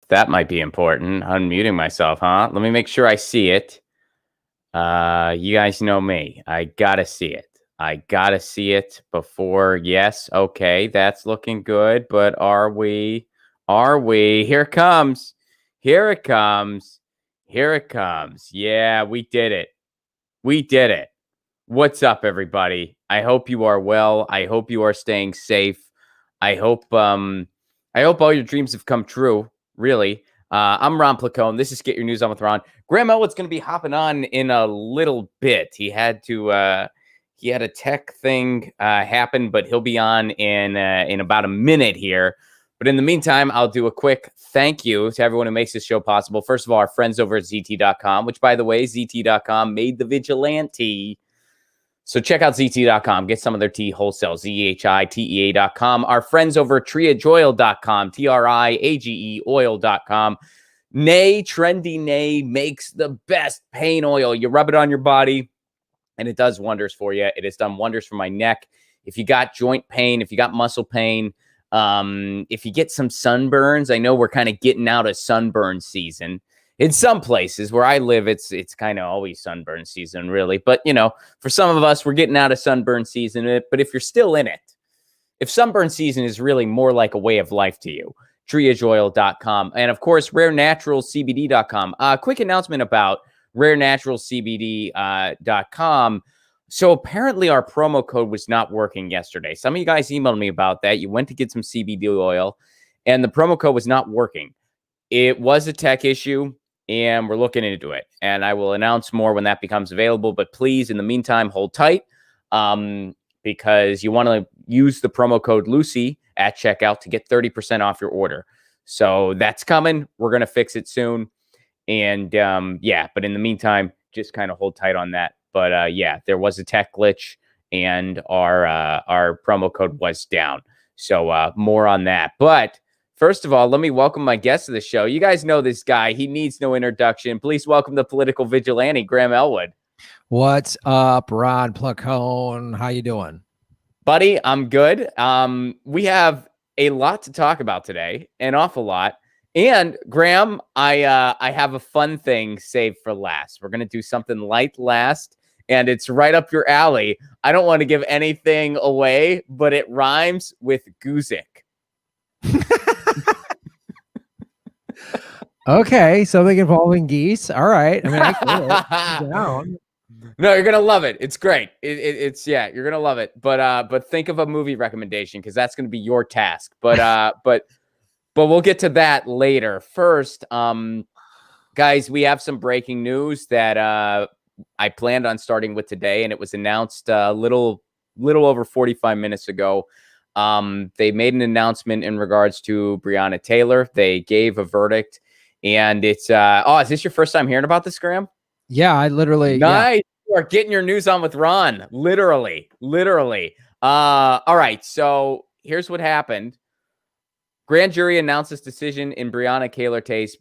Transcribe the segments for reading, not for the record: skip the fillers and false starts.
That might be important. Unmuting myself, huh? Let me make sure I see it. You guys know me. I gotta see it. I gotta see it before. Yes. Okay. That's looking good. But are we? Are we? Here it comes. Here it comes. Here it comes. Yeah, we did it. We did it. What's up, everybody? I hope you are well. I hope you are staying safe. I hope all your dreams have come true. Really. I'm Ron Placone. This is Get Your News On with Ron. Graham Elwood's going to be hopping on in a little bit. He had a tech thing happen, but he'll be on in about a minute here. But in the meantime, I'll do a quick thank you to everyone who makes this show possible. First of all, our friends over at ZT.com, which, by the way, ZT.com made the Vigilante. So check out ZT.com. Get some of their tea wholesale, ZEHITEA.com. Our friends over at triageoil.com, TRIAGE oil.com. Nay, Trendy Nay makes the best pain oil. You rub it on your body, and it does wonders for you. It has done wonders for my neck. If you got joint pain, if you got muscle pain, if you get some sunburns, I know we're kind of getting out of sunburn season. In some places where I live, it's kind of always sunburn season, really. But, you know, for some of us, we're getting out of sunburn season. But if you're still in it, if sunburn season is really more like a way of life to you, triageoil.com. And, of course, rarenaturalcbd.com. Quick announcement about rarenaturalcbd.com. So apparently our promo code was not working yesterday. Some of you guys emailed me about that. You went to get some CBD oil, and the promo code was not working. It was a tech issue, and we're looking into it. And I will announce more when that becomes available. But please, in the meantime, hold tight because you want to use the promo code Lucy at checkout to get 30% off your order. So that's coming. We're going to fix it soon. And but in the meantime, just kind of hold tight on that. But there was a tech glitch, and our promo code was down. So more on that. But first of all, let me welcome my guest to the show. You guys know this guy. He needs no introduction. Please welcome the political vigilante, Graham Elwood. What's up, Ron Placone? How you doing? Buddy, I'm good. We have a lot to talk about today, an awful lot. And Graham, I have a fun thing saved for last. We're going to do something light last, and it's right up your alley. I don't want to give anything away, but it rhymes with Guzik. Okay, something involving geese. All right. I mean, I get it. Down. No, you're gonna love it. It's great. It's you're gonna love it. But think of a movie recommendation because that's gonna be your task. But we'll get to that later. First, guys, we have some breaking news that I planned on starting with today, and it was announced a little over 45 minutes ago. They made an announcement in regards to Breonna Taylor. They gave a verdict. And it's is this your first time hearing about this, Graham? Yeah, I literally nice. You are getting your news on with Ron. Literally. All right. So here's what happened. Grand jury announced this decision in Breonna Taylor case.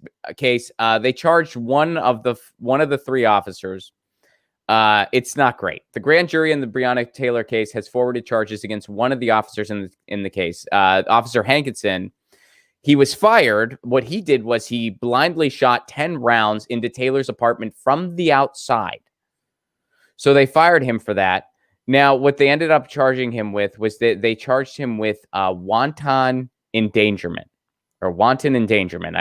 They charged one of the three officers. It's not great. The grand jury in the Breonna Taylor case has forwarded charges against one of the officers in the case, Officer Hankinson. He was fired. What he did was he blindly shot 10 rounds into Taylor's apartment from the outside. So they fired him for that. Now, what they ended up charging him with was that they charged him with wanton endangerment. I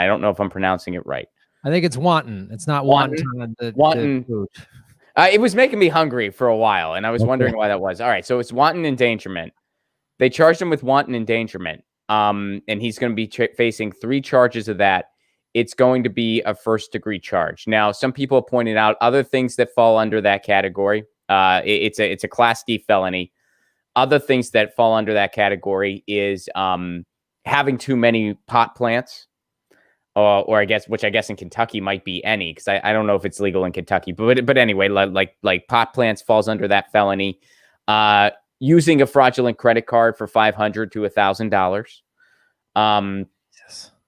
don't know if I'm pronouncing it right. I think it's wanton. It's not wanton. Wanton. It was making me hungry for a while, and I was wondering why that was. All right, so it's wanton endangerment. They charged him with wanton endangerment. And he's going to be facing 3 charges of that. It's going to be a first-degree charge. Now, some people have pointed out other things that fall under that category. It's a Class D felony. Other things that fall under that category is having too many pot plants, or which I guess in Kentucky might be any, because I don't know if it's legal in Kentucky. But anyway, like pot plants falls under that felony. Using a fraudulent credit card for $500 to $1,000,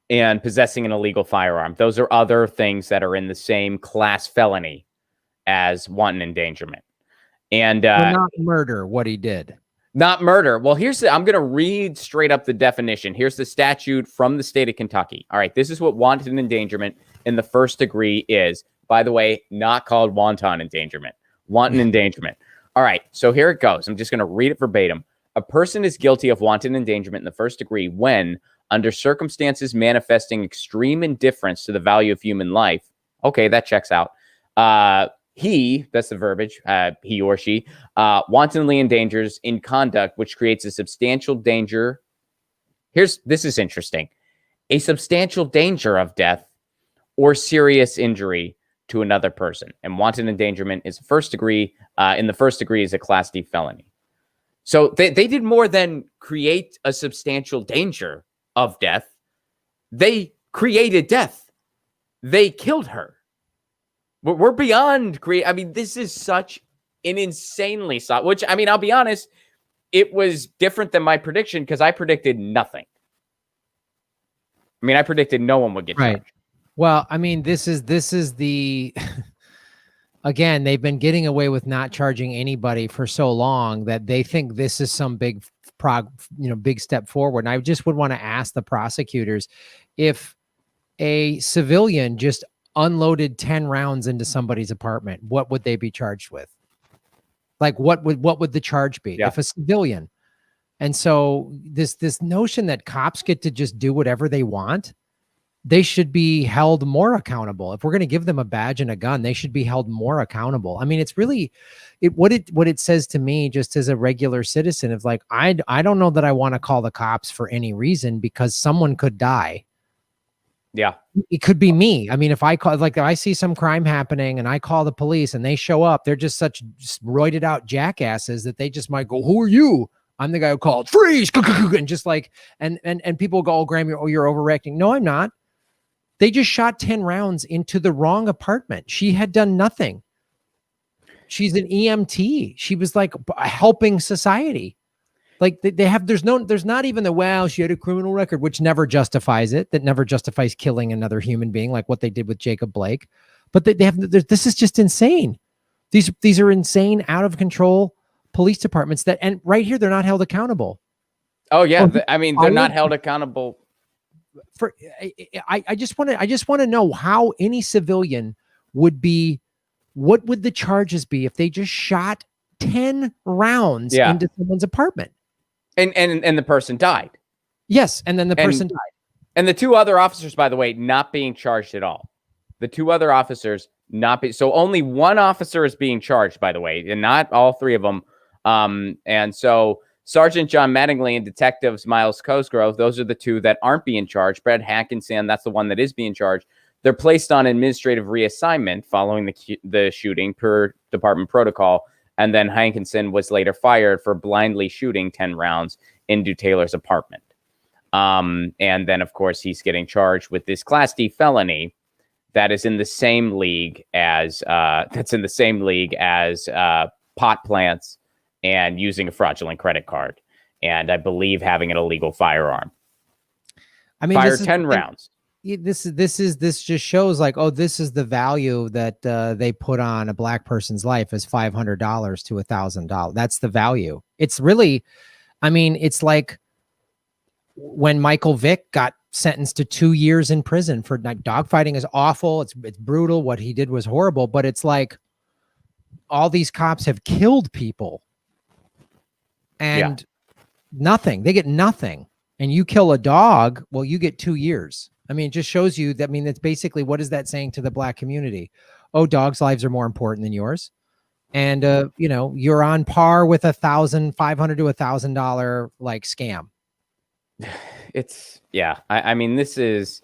and possessing an illegal firearm. Those are other things that are in the same class felony as wanton endangerment. And not murder, what he did. Not murder. Well, I'm going to read straight up the definition. Here's the statute from the state of Kentucky. All right, this is what wanton endangerment in the first degree is. By the way, not called wanton endangerment. Wanton endangerment. All right, so here it goes. I'm just going to read it verbatim. A person is guilty of wanton endangerment in the first degree when, under circumstances manifesting extreme indifference to the value of human life. Okay, that checks out. He, that's the verbiage, he or she, wantonly endangers in conduct which creates a substantial danger. This is interesting. A substantial danger of death or serious injury to another person. And wanton endangerment is first degree. In the first degree is a Class D felony. So they did more than create a substantial danger of death. They created death. They killed her. We're beyond I mean, this is such an insanely which, I mean, I'll be honest, it was different than my prediction because I predicted nothing. I mean, I predicted no one would get charged. Well, I mean, this is the again, they've been getting away with not charging anybody for so long that they think this is some big big step forward. And I just would want to ask the prosecutors, if a civilian just unloaded 10 rounds into somebody's apartment, what would they be charged with? Like, what would the charge be if a civilian? And so this notion that cops get to just do whatever they want, they should be held more accountable. If we're going to give them a badge and a gun, they should be held more accountable. I mean, it's really what it says to me, just as a regular citizen, of like, I don't know that I want to call the cops for any reason, because someone could die. Yeah. It could be me. I mean, if I see some crime happening and I call the police and they show up, they're just such roided out jackasses that they just might go, "Who are you?" I'm the guy who called, "Freeze," and just like, and people go, "Oh, Graham, you're overreacting." No, I'm not. They just shot 10 rounds into the wrong apartment. She had done nothing. She's an EMT. She was like helping society. Like there's not even she had a criminal record, which never justifies it. That never justifies killing another human being, like what they did with Jacob Blake. But this is just insane. These are insane, out of control police departments and right here, they're not held accountable. Oh yeah. I mean, they're not held accountable. I just want to know how any civilian would be. What would the charges be if they just shot 10 rounds into someone's apartment? And the person died. Yes, and then the person died. And the two other officers, by the way, not being charged at all. The two other officers so only one officer is being charged, by the way, and not all three of them. And so Sergeant John Mattingly and Detectives Miles Cosgrove, those are the two that aren't being charged. Brad Hankinson, that's the one that is being charged. They're placed on administrative reassignment following the shooting per department protocol. And then Hankinson was later fired for blindly shooting 10 rounds into Taylor's apartment. And then, of course, he's getting charged with this Class D felony that is in the same league as pot plants and using a fraudulent credit card, and I believe having an illegal firearm. I mean, fire 10 rounds. This just shows like, oh, this is the value that they put on a black person's life, is $500 to $1,000. That's the value. It's really, I mean, it's like when Michael Vick got sentenced to 2 years in prison for dogfighting. Is awful. It's brutal. What he did was horrible, but it's like all these cops have killed people and nothing. They get nothing. And you kill a dog, well, you get 2 years. I mean, it just shows you that. I mean, that's basically, what is that saying to the black community? Oh, dogs' lives are more important than yours. And, you're on par with $1,500 to $1,000 like scam. I mean, this is,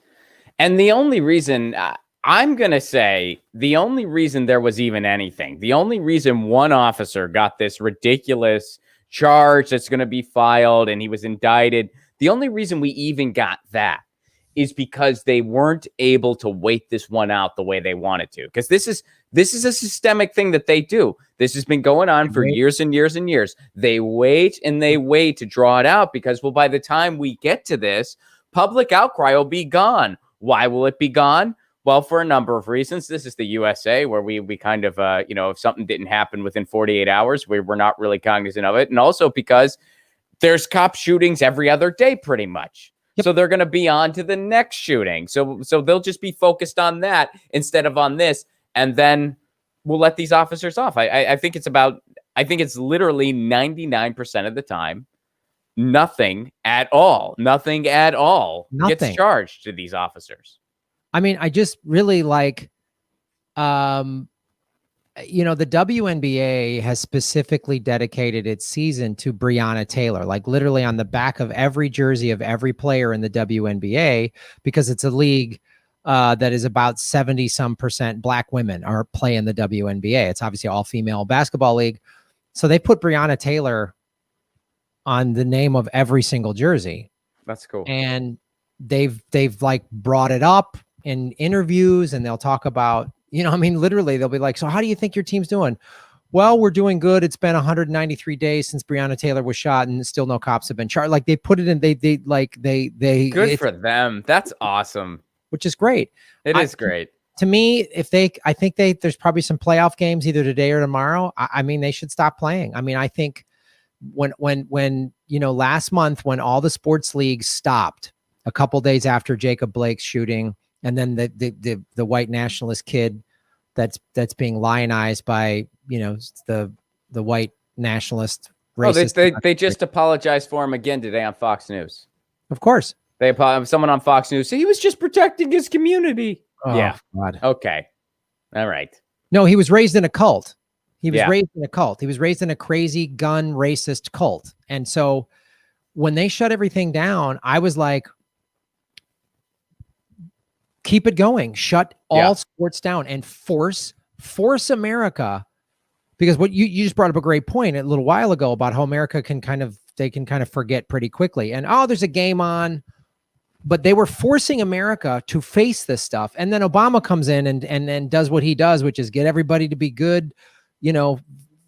and the only reason I'm going to say, the only reason there was even anything, the only reason one officer got this ridiculous charge that's going to be filed and he was indicted, the only reason we even got that is because they weren't able to wait this one out the way they wanted to. Because this is a systemic thing that they do. This has been going on for years and years and years. They wait and they wait to draw it out because, well, by the time we get to this, public outcry will be gone. Why will it be gone? Well, for a number of reasons. This is the USA, where we kind of, if something didn't happen within 48 hours, we're not really cognizant of it. And also because there's cop shootings every other day, pretty much. Yep. So they're going to be on to the next shooting. So they'll just be focused on that instead of on this. And then we'll let these officers off. I think it's literally 99% of the time, nothing at all gets charged to these officers. I mean, I just really like, the WNBA has specifically dedicated its season to Breonna Taylor, like literally on the back of every jersey of every player in the WNBA, because it's a league that is about 70% Black women are playing the WNBA. It's obviously all female basketball league. So they put Breonna Taylor on the name of every single jersey. That's cool. And they've like brought it up in interviews, and they'll talk about, literally they'll be like, so how do you think your team's doing? Well, we're doing good. It's been 193 days since Breonna Taylor was shot, and still no cops have been charged. Like they put it in, they good for them. That's awesome. Which is great. It is great. To me, I think there's probably some playoff games either today or tomorrow. I mean, they should stop playing. I mean, I think when last month, when all the sports leagues stopped a couple days after Jacob Blake's shooting, and then the white nationalist kid that's being lionized by, the white nationalist racist. Oh, they just apologized for him again today on Fox News. Of course. Someone on Fox News said he was just protecting his community. Oh, yeah. God. Okay. All right. No, he was raised in a cult. He was raised in a cult. He was raised in a crazy gun racist cult. And so when they shut everything down, I was like, keep it going. Shut all sports down and force America. Because what you just brought up a great point a little while ago about how America can kind of forget pretty quickly. And, there's a game on. But they were forcing America to face this stuff. And then Obama comes in and does what he does, which is get everybody to be good,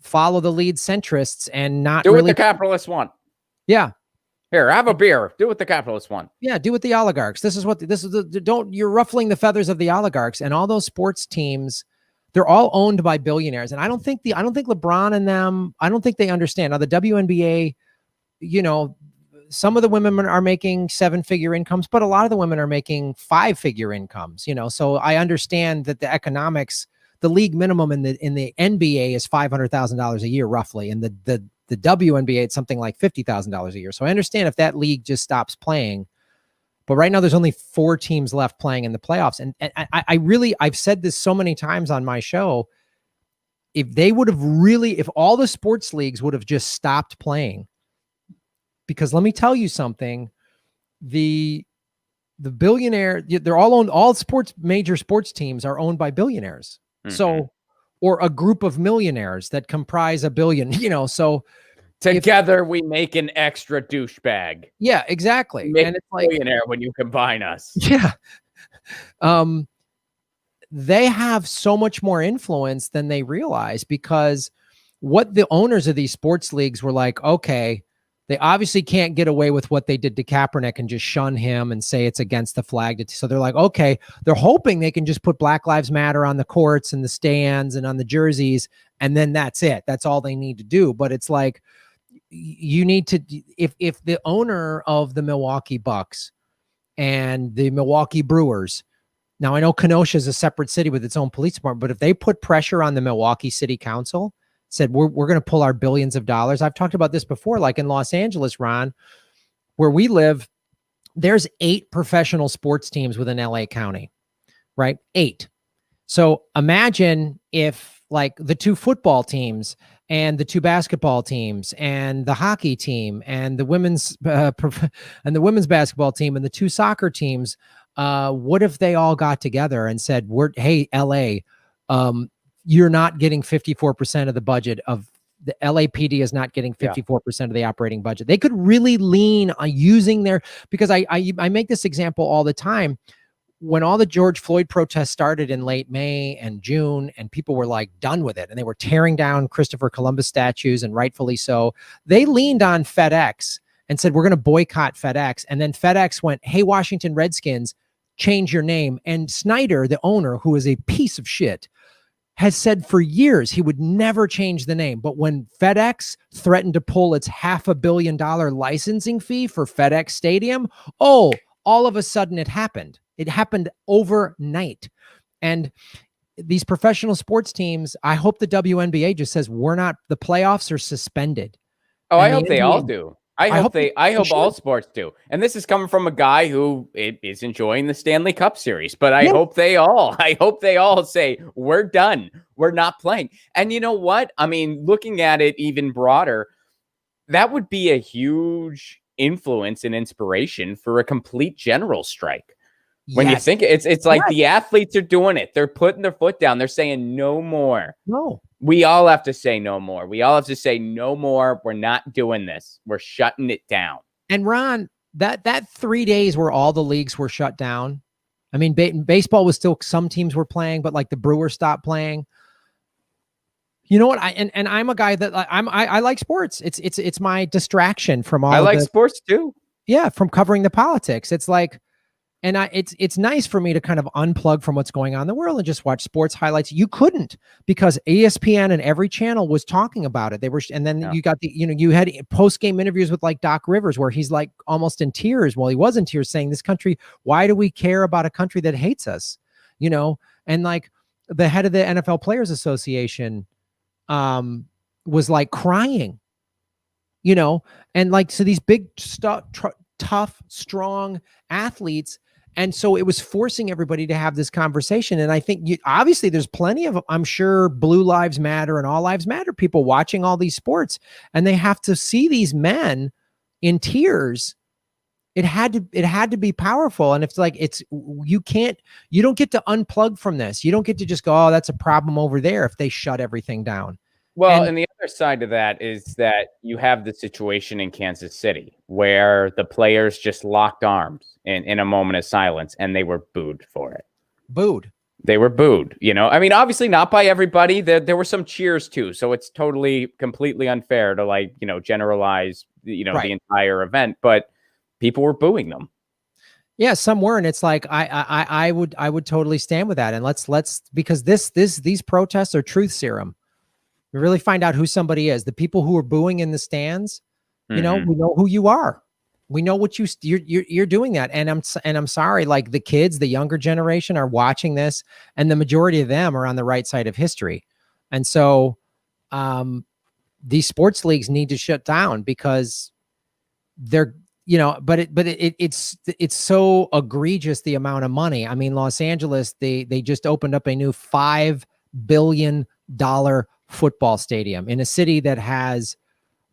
follow the lead centrists and not do what the capitalists want. Yeah. Here, have a beer. Do what the capitalists want. Yeah, do what the oligarchs. You're ruffling the feathers of the oligarchs. And all those sports teams, they're all owned by billionaires. And I don't think LeBron and them, I don't think they understand. Now the WNBA, some of the women are making 7-figure incomes, but a lot of the women are making 5-figure incomes, so I understand that the economics, the league minimum in the NBA is $500,000 a year, roughly. And the WNBA, it's something like $50,000 a year. So I understand if that league just stops playing, but right now there's only 4 teams left playing in the playoffs. And I've said this so many times on my show. If all the sports leagues would have just stopped playing, because let me tell you something, the billionaire, they're all owned, all major sports teams are owned by billionaires. Mm-hmm. So, or a group of millionaires that comprise a billion, so together we make an extra douchebag. Yeah, exactly. And it's like billionaire when you combine us. Yeah. They have so much more influence than they realize, because what the owners of these sports leagues were like, okay, they obviously can't get away with what they did to Kaepernick and just shun him and say it's against the flag. So they're like, okay, they're hoping they can just put Black Lives Matter on the courts and the stands and on the jerseys, and then that's it. That's all they need to do. But it's like, you need to, if the owner of the Milwaukee Bucks and the Milwaukee Brewers, now I know Kenosha is a separate city with its own police department, but if they put pressure on the Milwaukee City Council, said, we're going to pull our billions of dollars. I've talked about this before, like in Los Angeles, Ron, where we live, there's 8 professional sports teams within LA County, right? 8. So imagine if like the 2 football teams and the 2 basketball teams and the hockey team and the women's basketball team and the 2 soccer teams, what if they all got together and said, hey, LA, you're not getting 54% of the budget of the LAPD is not getting 54% of the operating budget. They could really lean on using because I make this example all the time. When all the George Floyd protests started in late May and June, and people were like done with it, and they were tearing down Christopher Columbus statues, and rightfully so, they leaned on FedEx and said, we're going to boycott FedEx. And then FedEx went, hey, Washington Redskins, change your name. And Snyder, the owner, who is a piece of shit, has said for years he would never change the name. But when FedEx threatened to pull its $500 million licensing fee for FedEx Stadium, all of a sudden it happened. It happened overnight. And these professional sports teams, I hope the WNBA just says the playoffs are suspended. Oh, I hope they all do. I hope all sports do. And this is coming from a guy who is enjoying the Stanley Cup series, but I hope they all say, we're done. We're not playing. And you know what? I mean, looking at it even broader, that would be a huge influence and inspiration for a complete general strike. When you think it's like the athletes are doing it. They're putting their foot down. They're saying no more. No. We all have to say no more. We all have to say no more. We're not doing this. We're shutting it down. And Ron, that 3 days where all the leagues were shut down. I mean, baseball was still, some teams were playing, but like the Brewers stopped playing. You know what? I'm a guy that I like sports. It's my distraction from all. I like sports too. Yeah, from covering the politics. It's like, and it's nice for me to kind of unplug from what's going on in the world and just watch sports highlights. You couldn't, because ESPN and every channel was talking about it. They were, and then you got you had post-game interviews with like Doc Rivers, where he's like almost in tears. Well, he was in tears, saying, this country, why do we care about a country that hates us? And like the head of the NFL Players Association was like crying, and like, so these big tough, strong athletes. And so it was forcing everybody to have this conversation. And I think obviously there's plenty of, I'm sure, Blue Lives Matter and All Lives Matter people watching all these sports, and they have to see these men in tears. It had to be powerful. And it's like, you don't get to unplug from this. You don't get to just go, oh, that's a problem over there, if they shut everything down. Well, and the other side of that is that you have the situation in Kansas City where the players just locked arms in a moment of silence, and they were booed for it. They were booed. I mean, obviously not by everybody. There were some cheers too. So it's completely unfair to generalize, the entire event, but people were booing them. Yeah, some were, and it's like I would totally stand with that. And let's because these protests are truth serum. We really find out who somebody is. The people who are booing in the stands, we know who you are. We know what you're doing that. And I'm sorry, like the kids, the younger generation are watching this, and the majority of them are on the right side of history. And so these sports leagues need to shut down, because they're, but it's so egregious, the amount of money. I mean, Los Angeles, they just opened up a new $5 billion football stadium in a city that has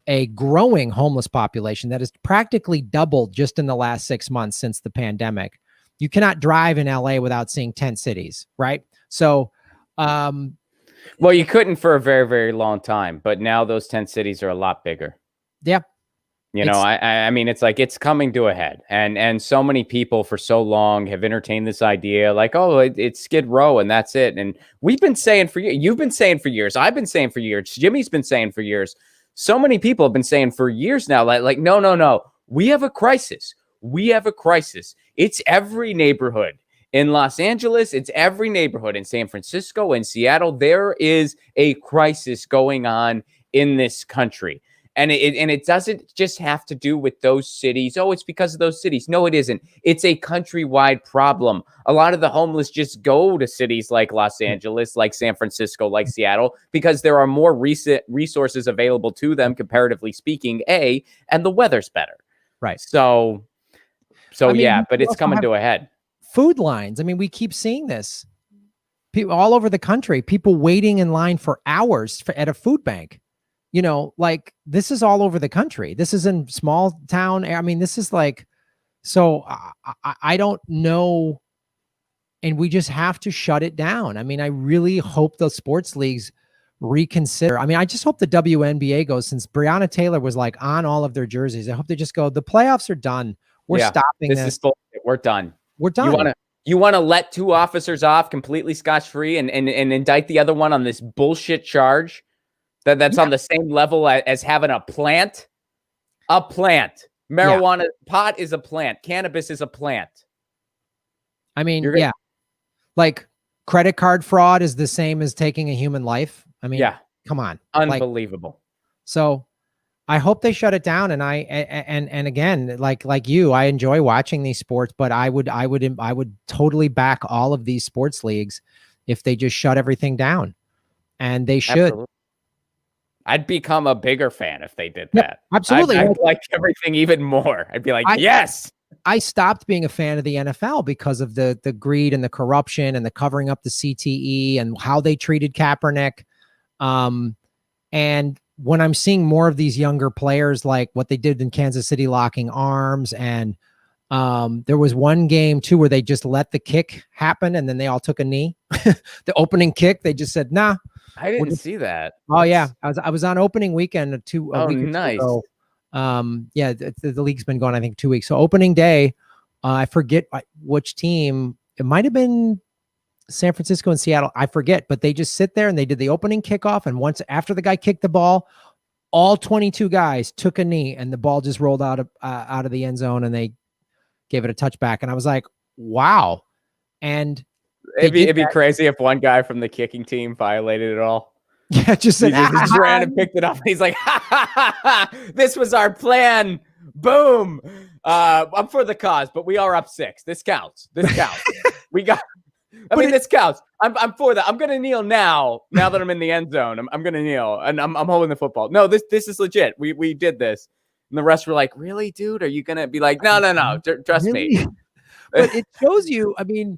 a growing homeless population that has practically doubled just in the last 6 months since the pandemic. You cannot drive in LA without seeing tent cities, right? So, well, you couldn't for a very, very long time, but now those tent cities are a lot bigger. Yeah. I mean, it's like, it's coming to a head, and so many people for so long have entertained this idea, like, oh, it's Skid Row and that's it. And we've been saying for years, you've been saying for years, I've been saying for years, Jimmy's been saying for years, so many people have been saying for years now, like, no, we have a crisis. We have a crisis. It's every neighborhood in Los Angeles. It's every neighborhood in San Francisco and Seattle. There is a crisis going on in this country. And it doesn't just have to do with those cities. Oh, it's because of those cities. No, it isn't. It's a countrywide problem. A lot of the homeless just go to cities like Los Angeles, like San Francisco, like Seattle, because there are more resources available to them, comparatively speaking, and the weather's better. Right. So I mean, but it's coming to a head. Food lines. I mean, we keep seeing this. People all over the country, people waiting in line for hours at a food bank. Like, this is all over the country. This is in small town. I mean, this is like, so I don't know. And we just have to shut it down. I mean, I really hope the sports leagues reconsider. I mean, I just hope the WNBA goes, since Breonna Taylor was like on all of their jerseys. I hope they just go, the playoffs are done. We're stopping this. This is bullshit. We're done. We're done. You want to let 2 officers off completely scotch-free and indict the other one on this bullshit charge? That's on the same level as having a plant. Marijuana, pot is a plant. Cannabis is a plant. I mean, You're yeah, like credit card fraud is the same as taking a human life. I mean, yeah, come on. Like, unbelievable. so I hope they shut it down. And and again, like you, I enjoy watching these sports, but I would totally back all of these sports leagues if they just shut everything down. And they should. Absolutely. I'd become a bigger fan if they did Yep, that. absolutely. I'd like everything even more. I'd be like, yes. I stopped being a fan of the NFL because of the greed and the corruption and the covering up the CTE and how they treated Kaepernick. And when I'm seeing more of these younger players, like what they did in Kansas City, locking arms, and there was one game too where they just let the kick happen and then they all took a knee. The opening kick, they just said, "Nah." I didn't see that. Oh yeah, I was on opening weekend a week or nice. two ago. Yeah, the league's been going, I think, 2 weeks. So opening day, I forget which team. It might have been San Francisco and Seattle. I forget, but they just sit there and they did the opening kickoff. And once after the guy kicked the ball, all 22 guys took a knee and the ball just rolled out of the end zone and they gave it a touchback. And I was like, wow. And it'd be crazy if one guy from the kicking team violated it all. Yeah, just said, just ran and picked it up. He's like, ha, ha, ha, ha, this was our plan. Boom. I'm for the cause, but we are up 6. This counts. This counts. This counts. I'm for that. I'm gonna kneel now. Now that I'm in the end zone, I'm gonna kneel and I'm holding the football. No, this is legit. We did this, and the rest were like, really, dude? Are you gonna be like, no? Trust me. But it shows you. I mean,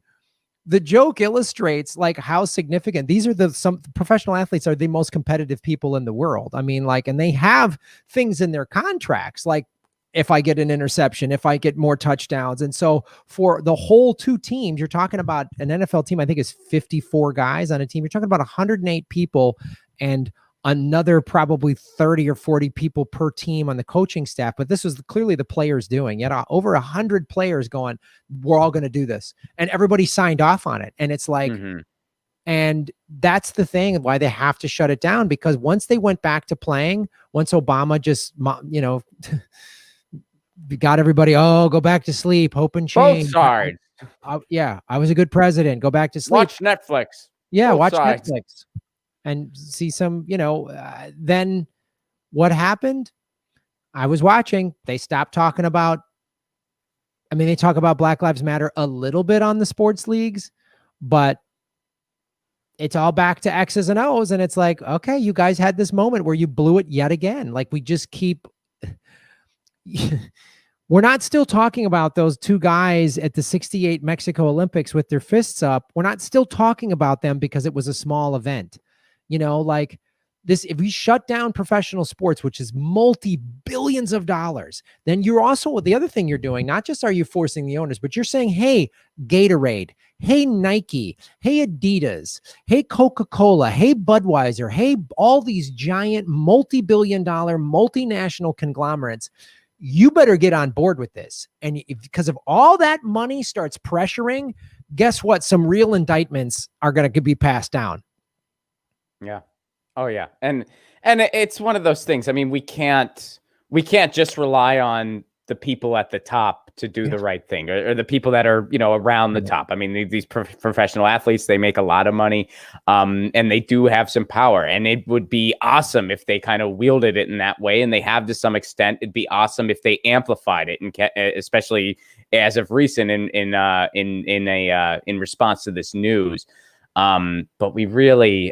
the joke illustrates like how significant these are. Some professional athletes are the most competitive people in the world. I mean, like, and they have things in their contracts, like if I get an interception, if I get more touchdowns. And so for the whole 2 teams, you're talking about an NFL team, I think is 54 guys on a team. You're talking about 108 people and another probably 30 or 40 people per team on the coaching staff. But this was clearly the players doing it. Over 100 players going, we're all going to do this. And everybody signed off on it. And it's like, and that's the thing why they have to shut it down, because once they went back to playing, once Obama just, got everybody, go back to sleep, hope and change. Both sides. Yeah, I was a good president. Go back to sleep. Watch Netflix. Yeah, Both watch sides. Netflix and see some, then what happened? I was watching. They stopped talking about, they talk about Black Lives Matter a little bit on the sports leagues, but it's all back to X's and O's. And it's like, okay, you guys had this moment where you blew it yet again. Like, we just keep... We're not still talking about those 2 guys at the 68 Mexico Olympics with their fists up. We're not still talking about them because it was a small event. Like this, if we shut down professional sports, which is multi-billions of dollars, then you're also, the other thing you're doing, not just are you forcing the owners, but you're saying, hey, Gatorade, hey, Nike, hey, Adidas, hey, Coca-Cola, hey, Budweiser, hey, all these giant multi-billion-dollar multinational conglomerates, you better get on board with this. And because of all that money starts pressuring, guess what? Some real indictments are going to be passed down. Yeah. Oh yeah. And it's one of those things. I mean, we can't just rely on the people at the top to do the right thing, or the people that are, around the top. I mean, these professional athletes, they make a lot of money, and they do have some power, and it would be awesome if they kind of wielded it in that way. And they have to some extent. It'd be awesome if they amplified it, and especially as of recent in response to this news. But we really,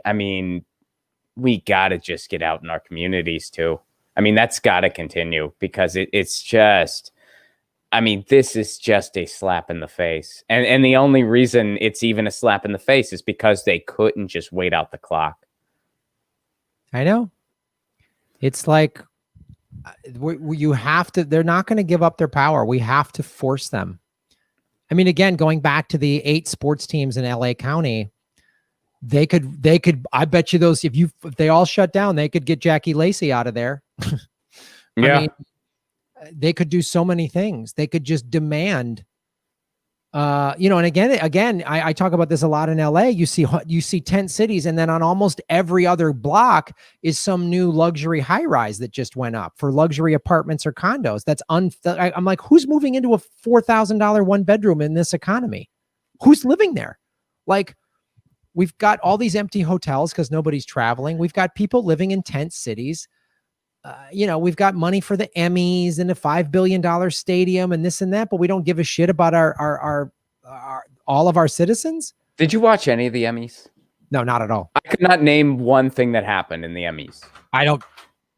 we got to just get out in our communities too. That's got to continue, because it's just, this is just a slap in the face. And the only reason it's even a slap in the face is because they couldn't just wait out the clock. I know. It's like, you have to, they're not going to give up their power. We have to force them. Again, going back to the 8 sports teams in LA County, they could, I bet you those, if they all shut down, they could get Jackie Lacey out of there. Yeah. They could do so many things. They could just demand, and again, I talk about this a lot in LA. You see tent cities, and then on almost every other block is some new luxury high rise that just went up for luxury apartments or condos. I'm like, who's moving into a $4,000 1 bedroom in this economy? who's living there? Like, we've got all these empty hotels because nobody's traveling. We've got people living in tent cities. We've got money for the Emmys and a $5 billion stadium and this and that, but we don't give a shit about our all of our citizens. Did you watch any of the Emmys? No, not at all. I could not name one thing that happened in the Emmys. I don't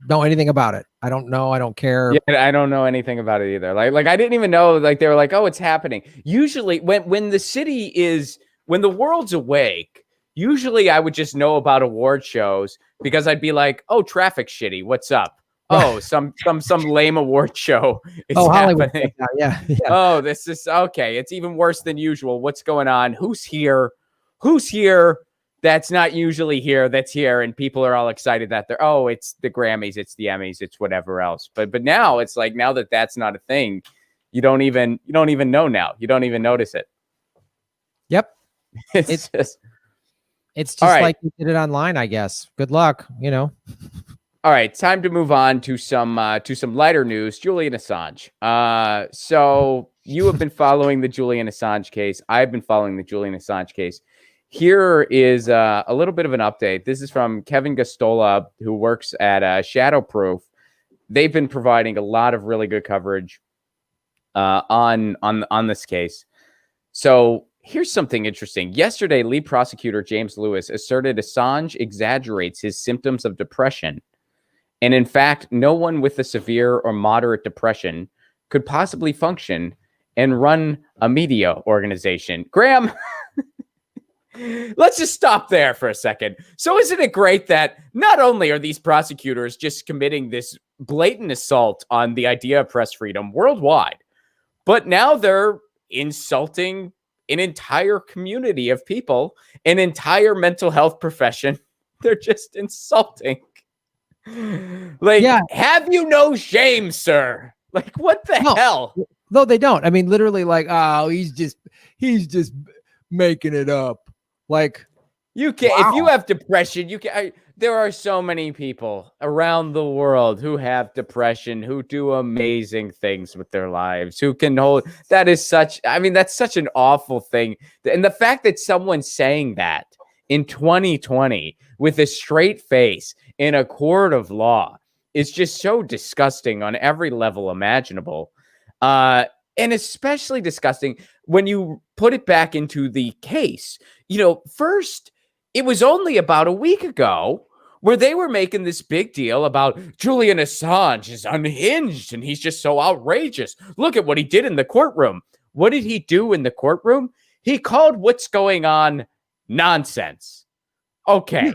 know anything about it. I don't know. I don't care. Yeah, I don't know anything about it either. Like I didn't even know, like they were like, oh, it's happening. Usually when the world's awake, usually I would just know about award shows because I'd be like, oh, traffic's shitty. What's up? Oh, some lame award show is Hollywood. happening. Yeah. Oh, this is okay. It's even worse than usual. What's going on? Who's here? That's not usually here. That's here, and people are all excited that it's the Grammys, it's the Emmys, it's whatever else. But now it's like, now that that's not a thing, you don't even know now. You don't even notice it. Yep. It's just right. Like you did it online, I guess. Good luck. All right, time to move on to some lighter news. Julian Assange. So you have been following the Julian Assange case. I've been following the Julian Assange case. Here is a little bit of an update. This is from Kevin Gostola, who works at Shadowproof. They've been providing a lot of really good coverage on this case. So here's something interesting. Yesterday, lead prosecutor James Lewis asserted Assange exaggerates his symptoms of depression. And in fact, no one with a severe or moderate depression could possibly function and run a media organization. Graham, let's just stop there for a second. So isn't it great that not only are these prosecutors just committing this blatant assault on the idea of press freedom worldwide, but now they're insulting an entire community of people, an entire mental health profession. They're just insulting. Like, have you no shame, sir? Like, what the hell? No, they don't. I mean, literally, like, oh, he's just making it up. Like, you can, if you have depression, you can. There are so many people around the world who have depression, who do amazing things with their lives, who can hold. That's such an awful thing. And the fact that someone's saying that in 2020 with a straight face in a court of law is just so disgusting on every level imaginable. And especially disgusting when you put it back into the case. First, it was only about a week ago where they were making this big deal about Julian Assange is unhinged and he's just so outrageous. Look at what he did in the courtroom. What did he do in the courtroom? He called what's going on nonsense. Okay.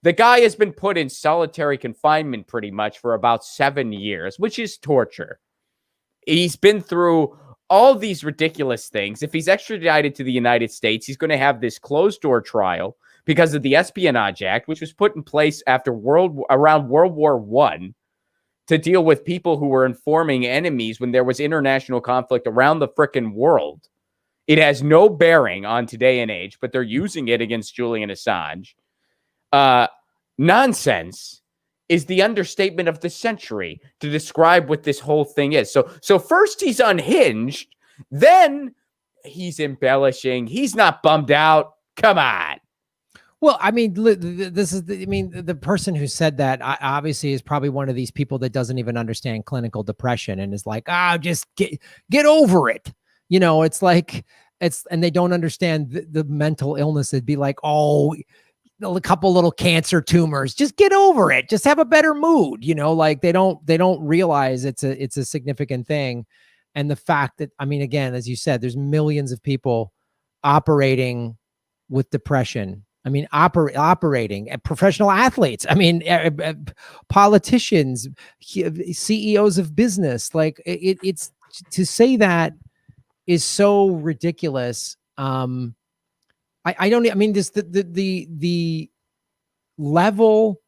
The guy has been put in solitary confinement pretty much for about 7 years, which is torture. He's been through all these ridiculous things. If he's extradited to the United States, he's going to have this closed-door trial because of the Espionage Act, which was put in place around World War I to deal with people who were informing enemies when there was international conflict around the frickin' world. It has no bearing on today and age, but they're using it against Julian Assange. Nonsense is the understatement of the century to describe what this whole thing is. So first he's unhinged, then he's embellishing. He's not bummed out. Come on. Well, I mean, the person who said that obviously is probably one of these people that doesn't even understand clinical depression and is like, just get over it. It's like, and they don't understand the mental illness. It'd be like, a couple little cancer tumors, just get over it. Just have a better mood. Like they don't realize it's a significant thing. And the fact that, I mean, again, as you said, there's millions of people operating with depression. I mean, operating professional athletes. I mean, politicians, CEOs of business. Like it's to say that is so ridiculous. I don't. I mean, the level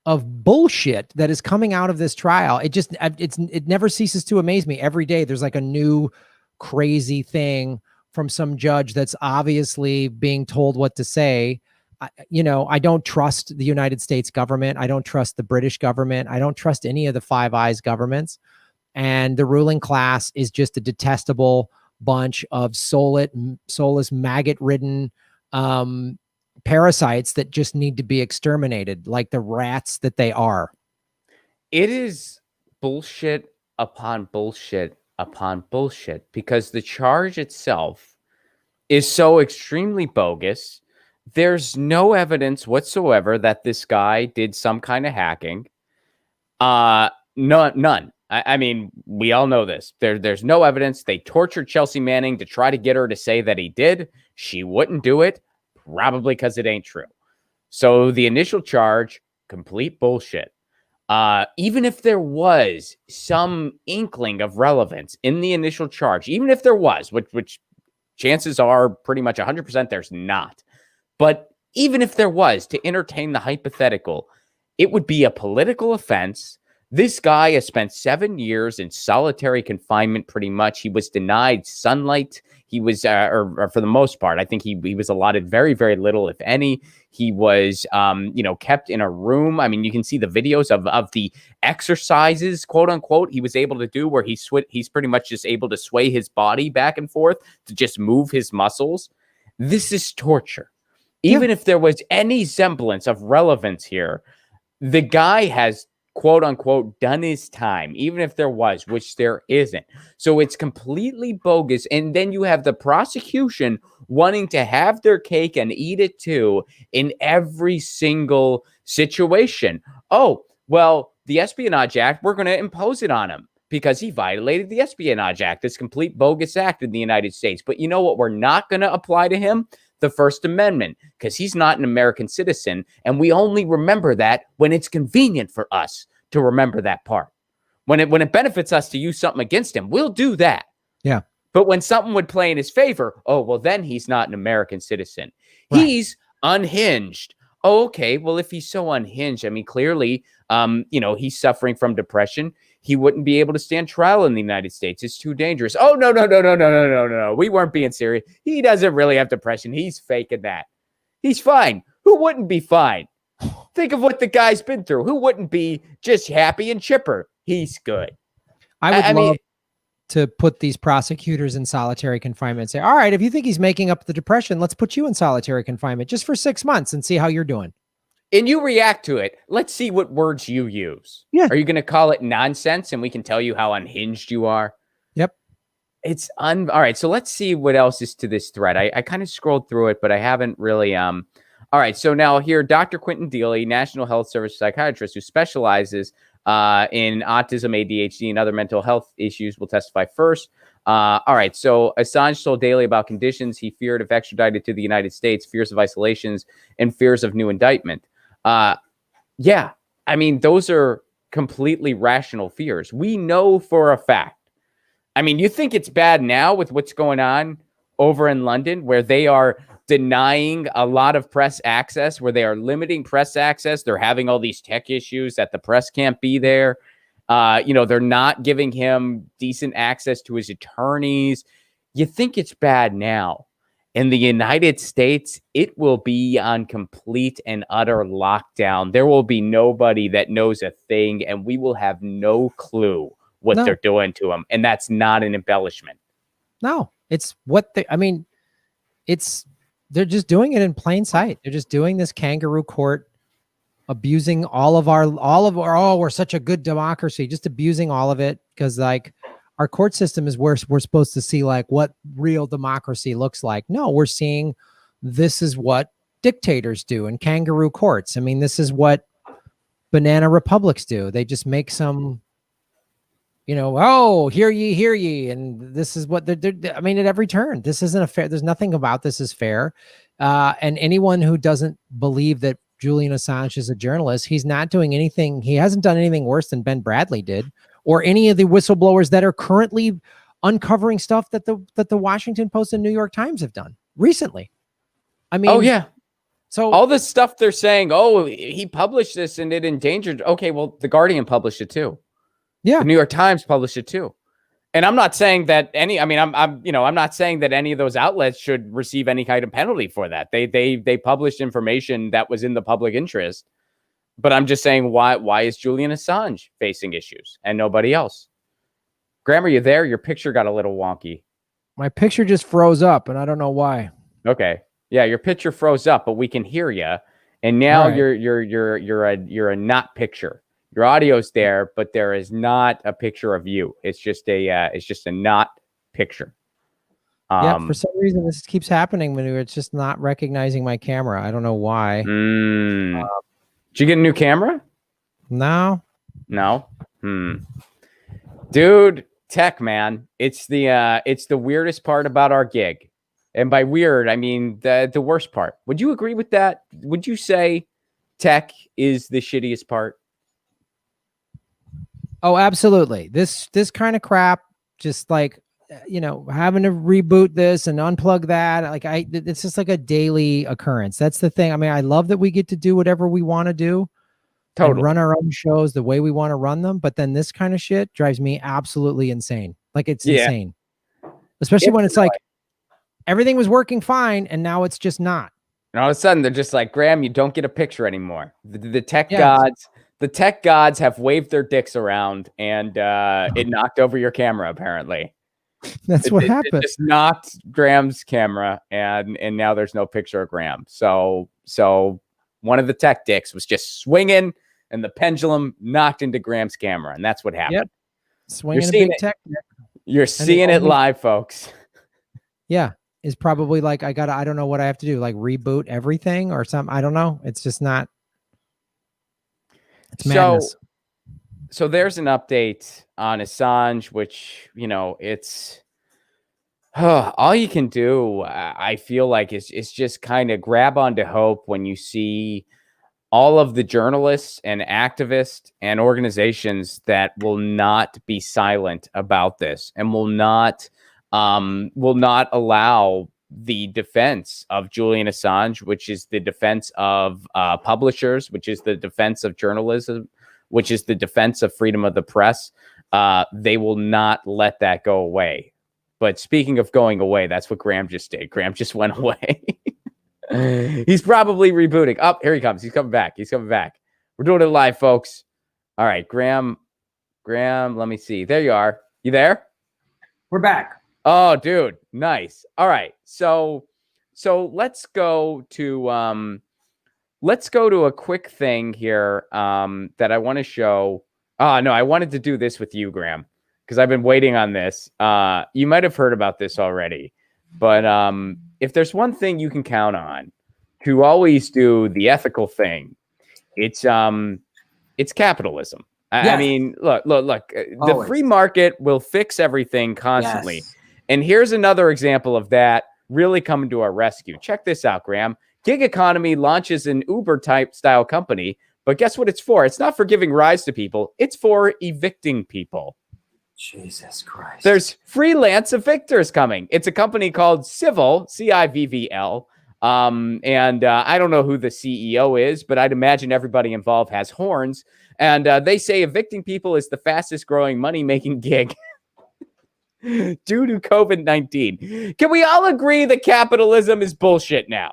of bullshit that is coming out of this trial. It never ceases to amaze me. Every day there's like a new crazy thing from some judge that's obviously being told what to say. I don't trust the United States government. I don't trust the British government. I don't trust any of the Five Eyes governments. And the ruling class is just a detestable bunch of soulless maggot-ridden parasites that just need to be exterminated, like the rats that they are. It is bullshit upon bullshit upon bullshit because the charge itself is so extremely bogus. There's no evidence whatsoever that this guy did some kind of hacking. None. I mean, we all know this. There's no evidence. They tortured Chelsea Manning to try to get her to say that he did. She wouldn't do it, probably because it ain't true. So the initial charge, complete bullshit. Even if there was some inkling of relevance in the initial charge, even if there was, which chances are pretty much 100% there's not. But even if there was, to entertain the hypothetical, it would be a political offense. This guy has spent 7 years in solitary confinement pretty much. He was denied sunlight. He was, or for the most part, I think he was allotted very, very little, if any. He was, kept in a room. I mean, you can see the videos of the exercises, quote unquote, he was able to do where he's pretty much just able to sway his body back and forth to just move his muscles. This is torture. Even if there was any semblance of relevance here, the guy has, quote unquote, done his time, even if there was, which there isn't. So it's completely bogus. And then you have the prosecution wanting to have their cake and eat it too in every single situation. Oh, well, the Espionage Act, we're going to impose it on him because he violated the Espionage Act, this complete bogus act in the United States. But you know what we're not going to apply to him? The First Amendment, because he's not an American citizen. And we only remember that when it's convenient for us to remember that part. When it benefits us to use something against him, we'll do that. Yeah. But when something would play in his favor, oh, well, then he's not an American citizen. Right. He's unhinged. Oh, okay. Well, if he's so unhinged, I mean, clearly, he's suffering from depression. He wouldn't be able to stand trial in the United States. It's too dangerous. Oh, no. We weren't being serious. He doesn't really have depression. He's faking that. He's fine. Who wouldn't be fine? Think of what the guy's been through. Who wouldn't be just happy and chipper? He's good. I would love to put these prosecutors in solitary confinement and say, all right, if you think he's making up the depression, let's put you in solitary confinement just for 6 months and see how you're doing. And you react to it. Let's see what words you use. Yeah. Are you going to call it nonsense and we can tell you how unhinged you are? Yep. All right. So let's see what else is to this thread. I kind of scrolled through it, but I haven't really. All right. So now here, Dr. Quentin Dealey, National Health Service psychiatrist who specializes in autism, ADHD, and other mental health issues, will testify first. All right. So Assange told Daly about conditions he feared if extradited to the United States, fears of isolations, and fears of new indictment. Yeah, I mean, those are completely rational fears. We know for a fact. I mean, you think it's bad now with what's going on over in London, where they are denying a lot of press access, where they are limiting press access. They're having all these tech issues that the press can't be there. They're not giving him decent access to his attorneys. You think it's bad now. In the United States, it will be on complete and utter lockdown. There will be nobody that knows a thing, and we will have no clue what they're doing to him. And that's not an embellishment. No, it's what they're just doing it in plain sight. They're just doing this kangaroo court, abusing all of our, oh, we're such a good democracy, just abusing all of it. Because like, our court system is where we're supposed to see like what real democracy looks like. No, we're seeing this is what dictators do in kangaroo courts. I mean, this is what banana republics do. They just make some, oh, hear ye. And this is what they're I mean, at every turn, this isn't a fair, there's nothing about this is fair. And anyone who doesn't believe that Julian Assange is a journalist, he's not doing anything. He hasn't done anything worse than Ben Bradley did, or any of the whistleblowers that are currently uncovering stuff that the Washington Post and New York Times have done recently. I mean, oh yeah. So all this stuff they're saying, oh, he published this and it endangered. Okay, well, the Guardian published it too. Yeah, the New York Times published it too. And I'm not saying that I'm not saying that any of those outlets should receive any kind of penalty for that. They published information that was in the public interest. But I'm just saying, why is Julian Assange facing issues and nobody else? Graham, are you there? Your picture got a little wonky. My picture just froze up, and I don't know why. Okay. Yeah, your picture froze up, but we can hear you. And now All right. you're a not picture. Your audio's there, but there is not a picture of you. It's just a not picture. Yeah, for some reason this keeps happening when it's just not recognizing my camera. I don't know why. Did you get a new camera? No. No. Dude, tech, man. It's the weirdest part about our gig. And by weird, I mean the worst part. Would you agree with that? Would you say tech is the shittiest part? Oh, absolutely. This kind of crap, just like, having to reboot this and unplug that. Like it's just like a daily occurrence. That's the thing. I mean, I love that we get to do whatever we want to do. Totally. And run our own shows the way we want to run them. But then this kind of shit drives me absolutely insane. Like it's insane. Especially when it's like everything was working fine and now it's just not. And all of a sudden they're just like, Graham, you don't get a picture anymore. The tech gods have waved their dicks around and it knocked over your camera, apparently. That's what happened. It just knocked Graham's camera and now there's no picture of Graham. So one of the tech dicks was just swinging and the pendulum knocked into Graham's camera. And that's what happened. Yep. Swinging a big tech dick. You're seeing it live, folks. Yeah. Is probably like, I don't know what I have to do. Like reboot everything or something. I don't know. It's just not. It's madness. So there's an update on Assange, which, it's all you can do. I feel like is just kind of grab onto hope when you see all of the journalists and activists and organizations that will not be silent about this and will not allow the defense of Julian Assange, which is the defense of publishers, which is the defense of journalism, which is the defense of freedom of the press. They will not let that go away. But speaking of going away, that's what Graham just did. Graham just went away. He's probably rebooting. Oh, here he comes. He's coming back. We're doing it live, folks. All right, Graham, let me see. There you are. You there? We're back. Oh, dude, nice. All right. So let's go to a quick thing here that I want to show. Oh, no, I wanted to do this with you, Graham, because I've been waiting on this. You might have heard about this already, but if there's one thing you can count on to always do the ethical thing, it's capitalism. Yes. I mean, look, the free market will fix everything constantly. Yes. And here's another example of that really coming to our rescue. Check this out, Graham. Gig economy launches an Uber type style company, but guess what it's for? It's not for giving rides to people. It's for evicting people. Jesus Christ. There's freelance evictors coming. It's a company called Civil, CIVVL. And I don't know who the CEO is, but I'd imagine everybody involved has horns. And they say evicting people is the fastest growing money-making gig due to COVID-19. Can we all agree that capitalism is bullshit now?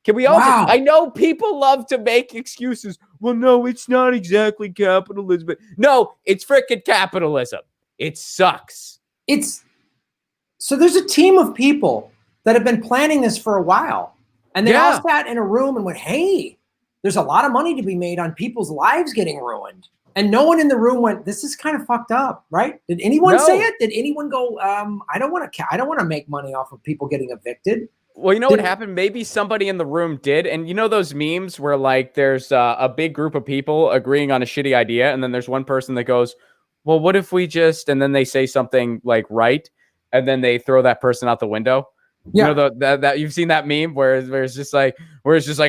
Can we all? Wow. I know people love to make excuses. Well, no, it's not exactly capitalism. No, it's freaking capitalism. It sucks. So there's a team of people that have been planning this for a while. And they all sat in a room and went, hey, there's a lot of money to be made on people's lives getting ruined. And no one in the room went, this is kind of fucked up, right? Did anyone say it? Did anyone go, I don't want to make money off of people getting evicted? Well, you know what happened? Maybe somebody in the room did. And you know those memes where like there's a big group of people agreeing on a shitty idea. And then there's one person that goes, well, what if we just, and then they say something like right. And then they throw that person out the window. Yeah. You know, that you've seen that meme where it's just like,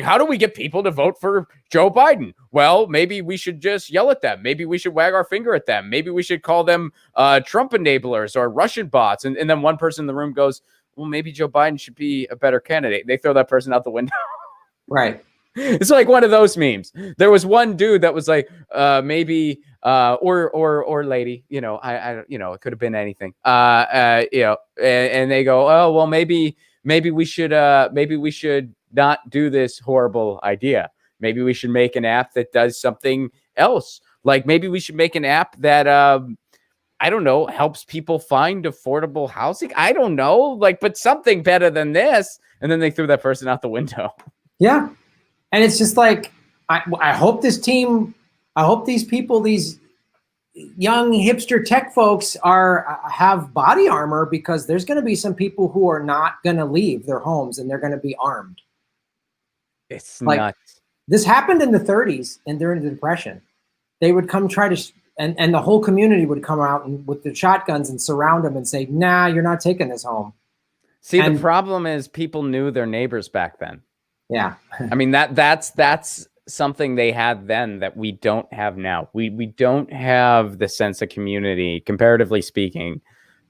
how do we get people to vote for Joe Biden? Well, maybe we should just yell at them. Maybe we should wag our finger at them. Maybe we should call them Trump enablers or Russian bots. And then one person in the room goes, well, maybe Joe Biden should be a better candidate. They throw that person out the window. Right. It's like one of those memes. There was one dude that was like, maybe, or lady, I it could have been anything. And they go, oh, well, maybe we should not do this horrible idea. Maybe we should make an app that does something else. Like maybe we should make an app that, I don't know, helps people find affordable housing. I don't know, like, but something better than this. And then they threw that person out the window. Yeah. And it's just like, I hope this team, I hope these people, these young hipster tech folks have body armor, because there's going to be some people who are not going to leave their homes and they're going to be armed. It's like, nuts. This happened in the 30s and during the Depression. They would come try to, and the whole community would come out with the shotguns and surround them and say, nah, you're not taking this home. See, the problem is people knew their neighbors back then. Yeah. I mean, that's something they had then that we don't have now. We don't have the sense of community, comparatively speaking,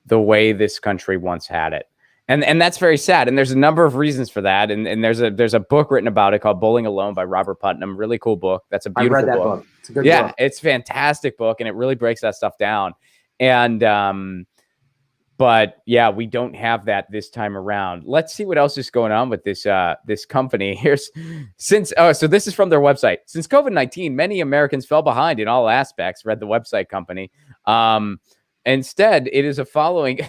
the way this country once had it. And that's very sad. And there's a number of reasons for that. And there's a book written about it called Bowling Alone by Robert Putnam. Really cool book. That's a beautiful I read that book. It's a good book. It's a fantastic book, and it really breaks that stuff down. And but yeah, we don't have that this time around. Let's see what else is going on with this this company. So this is from their website. Since COVID-19, many Americans fell behind in all aspects, read the website company. Instead, it is a following.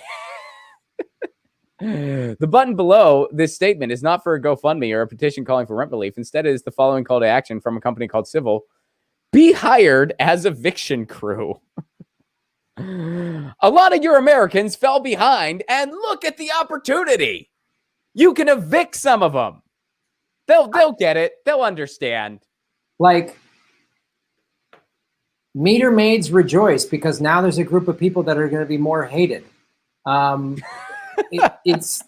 The button below this statement is not for a GoFundMe or a petition calling for rent relief. Instead, it is the following call to action from a company called Civil. Be hired as eviction crew. A lot of your Americans fell behind, and look at the opportunity. You can evict some of them. They'll get it. They'll understand. Like, meter maids rejoice, because now there's a group of people that are going to be more hated. It's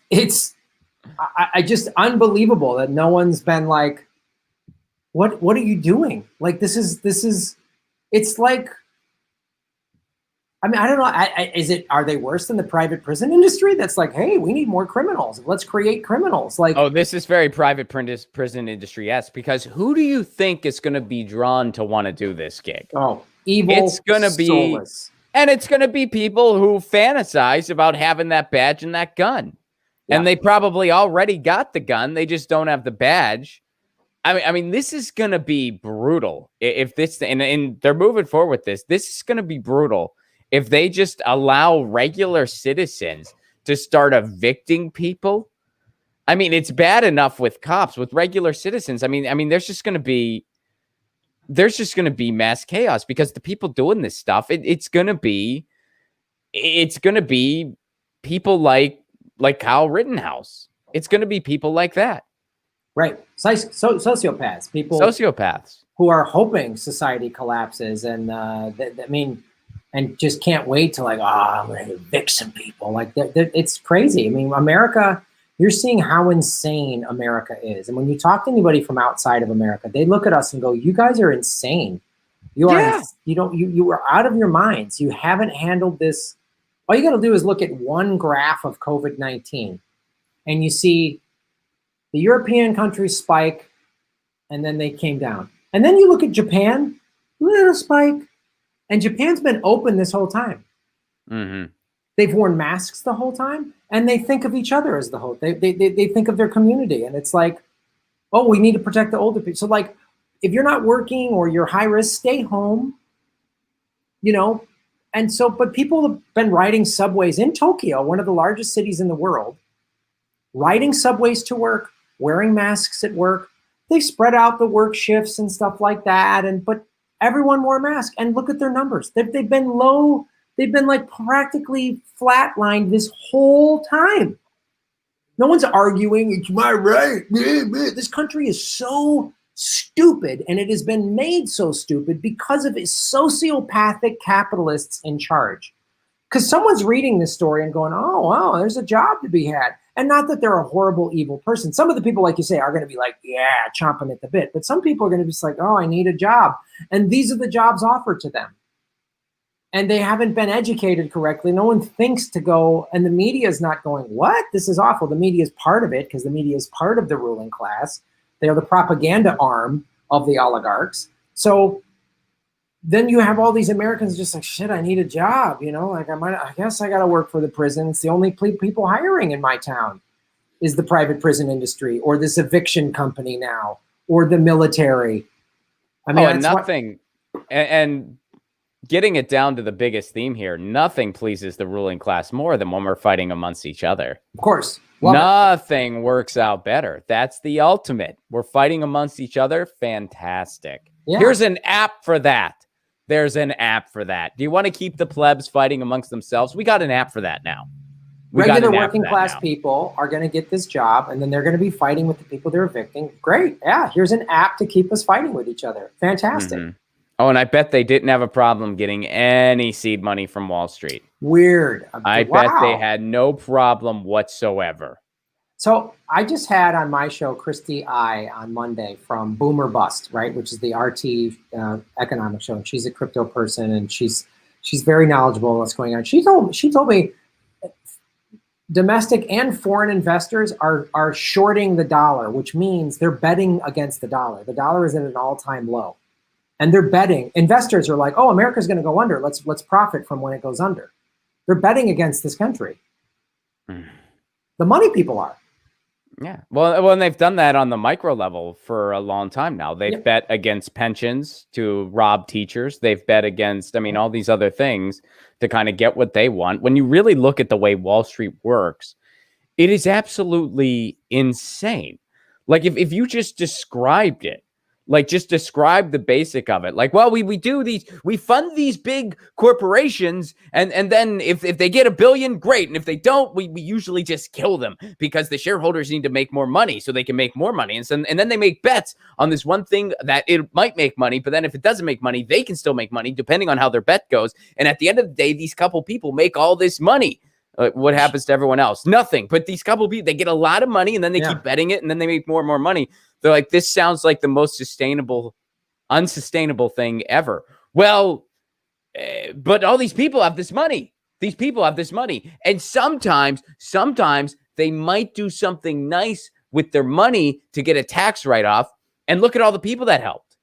just unbelievable that no one's been like, what are you doing? Like, this is it's like, I mean, I don't know. Are they worse than the private prison industry? That's like, hey, we need more criminals. Let's create criminals. Like, oh, this is very private prison industry. Yes, because who do you think is going to be drawn to want to do this gig? Oh, evil. It's going to be soulless. And it's going to be people who fantasize about having that badge and that gun. Yeah. And they probably already got the gun. They just don't have the badge. I mean, this is going to be brutal. If this, and they're moving forward with this, this is going to be brutal. If they just allow regular citizens to start evicting people. I mean, it's bad enough with cops. With regular citizens, I mean, there's just going to be mass chaos, because the people doing this stuff, it's going to be people like Kyle Rittenhouse. It's going to be people like that. Right. Sociopaths, sociopaths who are hoping society collapses. And and just can't wait to like, I'm going to evict some people. Like, it's crazy. I mean, America, you're seeing how insane America is. And when you talk to anybody from outside of America, they look at us and go, you guys are insane. You are, you are out of your minds. You haven't handled this. All you got to do is look at one graph of COVID-19 and you see the European countries spike and then they came down. And then you look at Japan, little spike, and Japan's been open this whole time. Mm-hmm. They've worn masks the whole time, and they think of each other as the whole. They think of their community, and it's like, oh, we need to protect the older people. So, like, if you're not working or you're high risk, stay home. You know, and so, but people have been riding subways in Tokyo, one of the largest cities in the world, riding subways to work, wearing masks at work. They spread out the work shifts and stuff like that, but everyone wore a mask, and look at their numbers. They've been low. They've been like practically flatlined this whole time. No one's arguing, it's my right. This country is so stupid, and it has been made so stupid because of its sociopathic capitalists in charge. Because someone's reading this story and going, oh, wow, there's a job to be had. And not that they're a horrible, evil person. Some of the people, like you say, are going to be like, yeah, chomping at the bit. But some people are going to be just like, oh, I need a job. And these are the jobs offered to them. And they haven't been educated correctly. No one thinks to go, and the media is not going, what? This is awful. The media is part of it, because the media is part of the ruling class. They are the propaganda arm of the oligarchs. So then you have all these Americans just like, shit, I need a job. You know, like I guess I got to work for the prison. It's the only people hiring in my town is the private prison industry, or this eviction company now, or the military. I mean, and nothing. And getting it down to the biggest theme here, nothing pleases the ruling class more than when we're fighting amongst each other. Of course. Nothing works out better. That's the ultimate. We're fighting amongst each other. Fantastic. Yeah. Here's an app for that. There's an app for that. Do you want to keep the plebs fighting amongst themselves? We got an app for that now. Regular working class people are going to get this job, and then they're going to be fighting with the people they're evicting. Great. Yeah, here's an app to keep us fighting with each other. Fantastic. Mm-hmm. Oh, and I bet they didn't have a problem getting any seed money from Wall Street. Weird. I bet they had no problem whatsoever. So I just had on my show Christy I on Monday from Boomer Bust, right, which is the RT economic show. And she's a crypto person, and she's very knowledgeable on what's going on. She told me domestic and foreign investors are shorting the dollar, which means they're betting against the dollar. The dollar is at an all-time low. And they're betting. Investors are like, oh, America's going to go under. Let's profit from when it goes under. They're betting against this country. The money people are. Yeah. Well, and they've done that on the micro level for a long time now. They've bet against pensions to rob teachers. They've bet against, all these other things to kind of get what they want. When you really look at the way Wall Street works, it is absolutely insane. Like if you just described it, like just describe the basic of it. Like, well, we do these, we fund these big corporations, and then if they get $1 billion, great. And if they don't, we usually just kill them because the shareholders need to make more money so they can make more money. And then they make bets on this one thing that it might make money, but then if it doesn't make money, they can still make money depending on how their bet goes. And at the end of the day, these couple people make all this money. What happens to everyone else? Nothing. But these couple people, they get a lot of money, and then they keep betting it, and then they make more and more money. They're like, this sounds like the most unsustainable thing ever. Well, but all these people have this money. These people have this money. And sometimes they might do something nice with their money to get a tax write-off. And look at all the people that helped.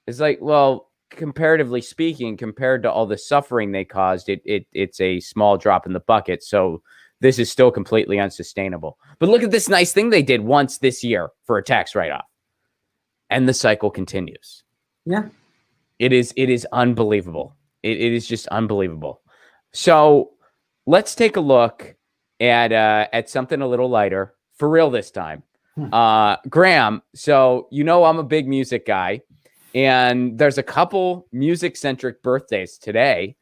It's like, well, comparatively speaking, compared to all the suffering they caused, it's a small drop in the bucket. So this is still completely unsustainable. But look at this nice thing they did once this year for a tax write-off. And the cycle continues. Yeah. It is unbelievable. It is just unbelievable. So let's take a look at something a little lighter, for real this time. Graham, so I'm a big music guy. And there's a couple music-centric birthdays today.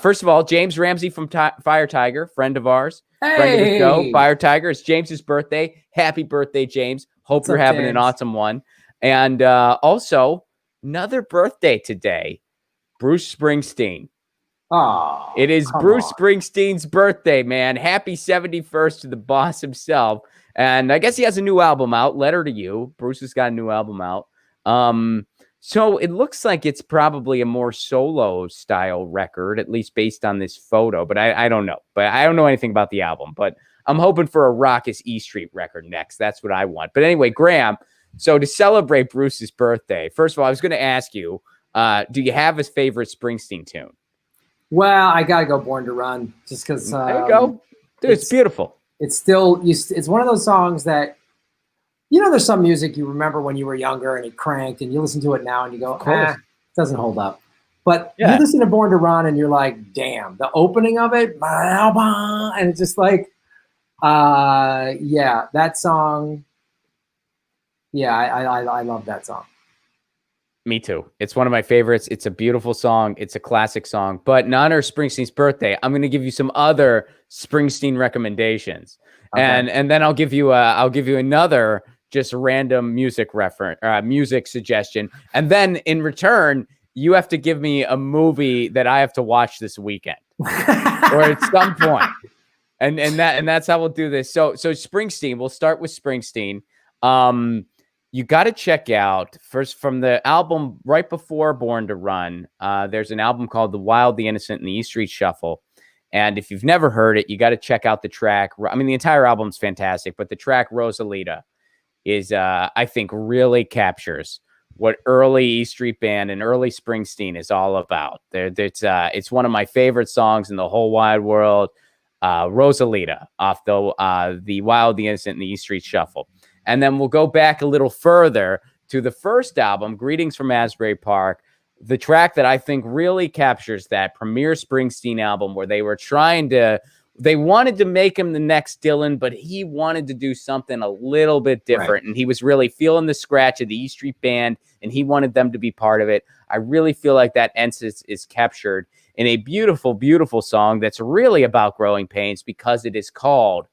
First of all, James Ramsey from Fire Tiger, friend of ours, friend of the show. Fire Tiger, it's James's birthday. Happy birthday, James. Hope you're having an awesome one. And also, another birthday today, Bruce Springsteen. Oh, it is Bruce Springsteen's birthday, man. Happy 71st to the boss himself. And I guess he has a new album out, Letter to You. Bruce has got a new album out. So it looks like it's probably a more solo style record, at least based on this photo, but I don't know. But I don't know anything about the album, but I'm hoping for a raucous E Street record next. That's what I want. But anyway, Graham, so to celebrate Bruce's birthday, first of all, I was going to ask you, do you have a favorite Springsteen tune? Well, I got to go Born to Run just because. There you go. Dude, it's beautiful. It's still, it's one of those songs that, there's some music you remember when you were younger and it cranked, and you listen to it now and you go, it doesn't hold up. But you listen to Born to Run and you're like, damn, the opening of it, and it's just like, that song. Yeah, I love that song. Me too. It's one of my favorites. It's a beautiful song. It's a classic song. But in honor of Springsteen's birthday, I'm going to give you some other Springsteen recommendations, and then I'll give you another just random music music suggestion, and then in return, you have to give me a movie that I have to watch this weekend or at some point, and that's how we'll do this. So Springsteen. We'll start with Springsteen. You got to check out first from the album right before Born to Run. There's an album called The Wild, the Innocent, and the E Street Shuffle. And if you've never heard it, you got to check out the track. I mean, the entire album's fantastic, but the track Rosalita is, I think, really captures what early E Street Band and early Springsteen is all about. It's one of my favorite songs in the whole wide world. Rosalita off the Wild, the Innocent, and the E Street Shuffle. And then we'll go back a little further to the first album, Greetings from Asbury Park. the track that I think really captures that premier Springsteen album, where they were they wanted to make him the next Dylan, but he wanted to do something a little bit different. Right. And he was really feeling the scratch of the E Street Band, and he wanted them to be part of it. I really feel like that essence is captured in a beautiful, beautiful song that's really about growing pains, because it is called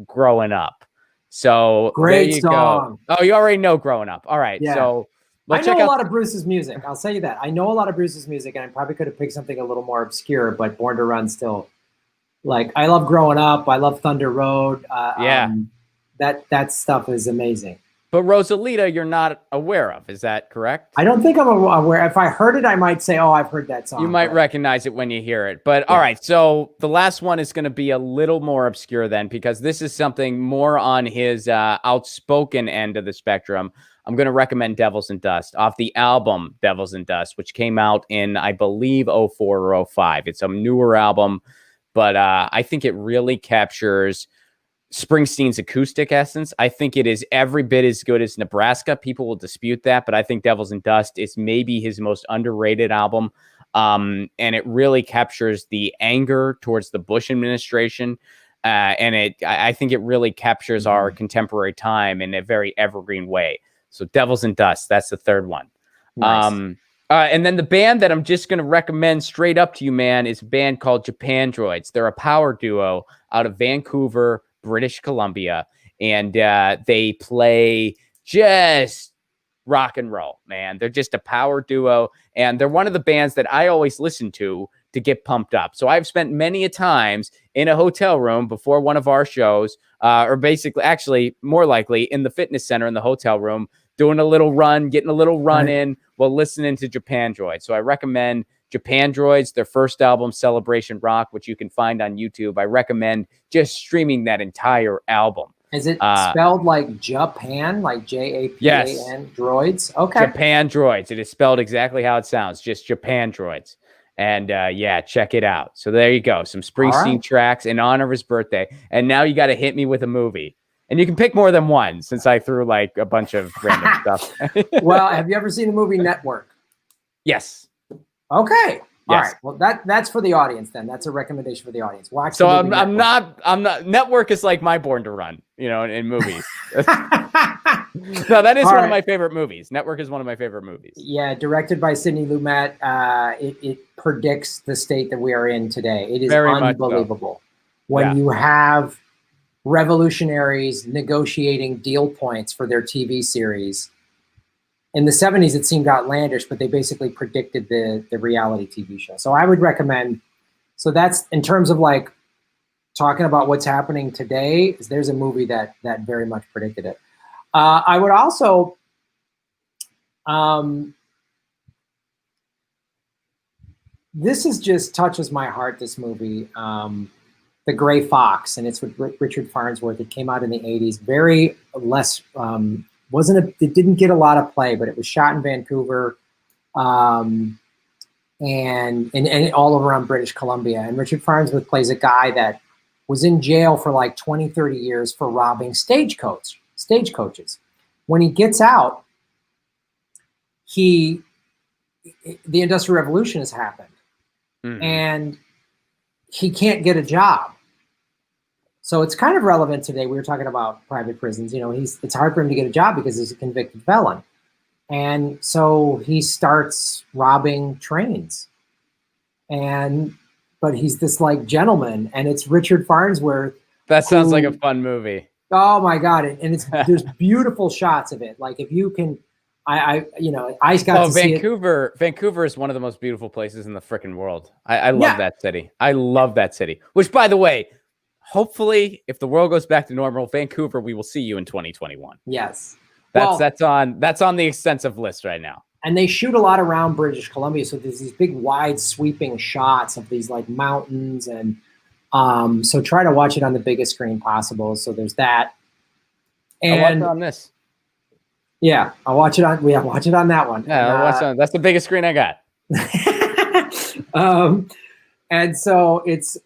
Growing Up. So great there you song. Go. Oh, you already know Growing Up. All right. Yeah. So I know a lot of Bruce's music. I'll say that. I know a lot of Bruce's music, and I probably could have picked something a little more obscure, but Born to Run still. Like, I love Growing Up. I love Thunder Road. That stuff is amazing. But Rosalita, you're not aware of. Is that correct? I don't think I'm aware. If I heard it, I might say, oh, I've heard that song. You might recognize it when you hear it. But all right, so the last one is going to be a little more obscure then, because this is something more on his outspoken end of the spectrum. I'm going to recommend Devils and Dust off the album Devils and Dust, which came out in, I believe, 04 or 05. It's a newer album. But I think it really captures Springsteen's acoustic essence. I think it is every bit as good as Nebraska. People will dispute that, but I think Devils and Dust is maybe his most underrated album. And it really captures the anger towards the Bush administration. And I think it really captures our contemporary time in a very evergreen way. So Devils and Dust, that's the third one. Nice. And then the band that I'm just going to recommend straight up to you, man, is a band called Japan Droids. They're a power duo out of Vancouver, British Columbia. And they play just rock and roll, man. They're just a power duo. And they're one of the bands that I always listen to get pumped up. So I've spent many a times in a hotel room before one of our shows, or basically, actually, more likely in the fitness center in the hotel room, doing a little run, getting a little run in while listening to Japan Droids. So I recommend Japan Droids, their first album, Celebration Rock, which you can find on YouTube. I recommend just streaming that entire album. Is it spelled like Japan, like Japan, yes. Droids? Okay. Japan Droids. It is spelled exactly how it sounds, just Japan Droids. And check it out. So there you go. Some Springsteen tracks in honor of his birthday. And now you got to hit me with a movie. And you can pick more than one, since I threw like a bunch of random stuff. Well, have you ever seen the movie Network? Yes. Okay. All right. Well, that's for the audience then. That's a recommendation for the audience. Watch. So I'm not. Network is like my Born to Run, in movies. No, that is one of my favorite movies. Network is one of my favorite movies. Yeah, directed by Sidney Lumet. It predicts the state that we are in today. It is very unbelievable. When you have revolutionaries negotiating deal points for their TV series. In the 70s, it seemed outlandish, but they basically predicted the reality TV show. So I would recommend, so that's in terms of like talking about what's happening today, there's a movie that very much predicted it. I would also, this is just touches my heart, this movie, The Gray Fox, and it's with Richard Farnsworth. It came out in the 80s. Very less, it didn't get a lot of play, but it was shot in Vancouver and all around British Columbia. And Richard Farnsworth plays a guy that was in jail for like 20, 30 years for robbing stagecoaches. When he gets out, the Industrial Revolution has happened. Mm-hmm. And he can't get a job. So it's kind of relevant today. We were talking about private prisons. It's hard for him to get a job because he's a convicted felon. And so he starts robbing trains. But he's this like gentleman, and it's Richard Farnsworth. That sounds like a fun movie. Oh my God. And there's beautiful shots of it. Like if you can, I got to see Vancouver. Vancouver is one of the most beautiful places in the freaking world. I love that city. I love that city. Which, by the way, hopefully, if the world goes back to normal, Vancouver, we will see you in 2021. Yes, that's on the extensive list right now. And they shoot a lot around British Columbia, so there's these big, wide, sweeping shots of these like mountains, and so try to watch it on the biggest screen possible. So there's that. And I watch it on this. Yeah, I'll watch it on. Watch it on that one. Yeah, I'll watch it on, that's the biggest screen I got. And so it's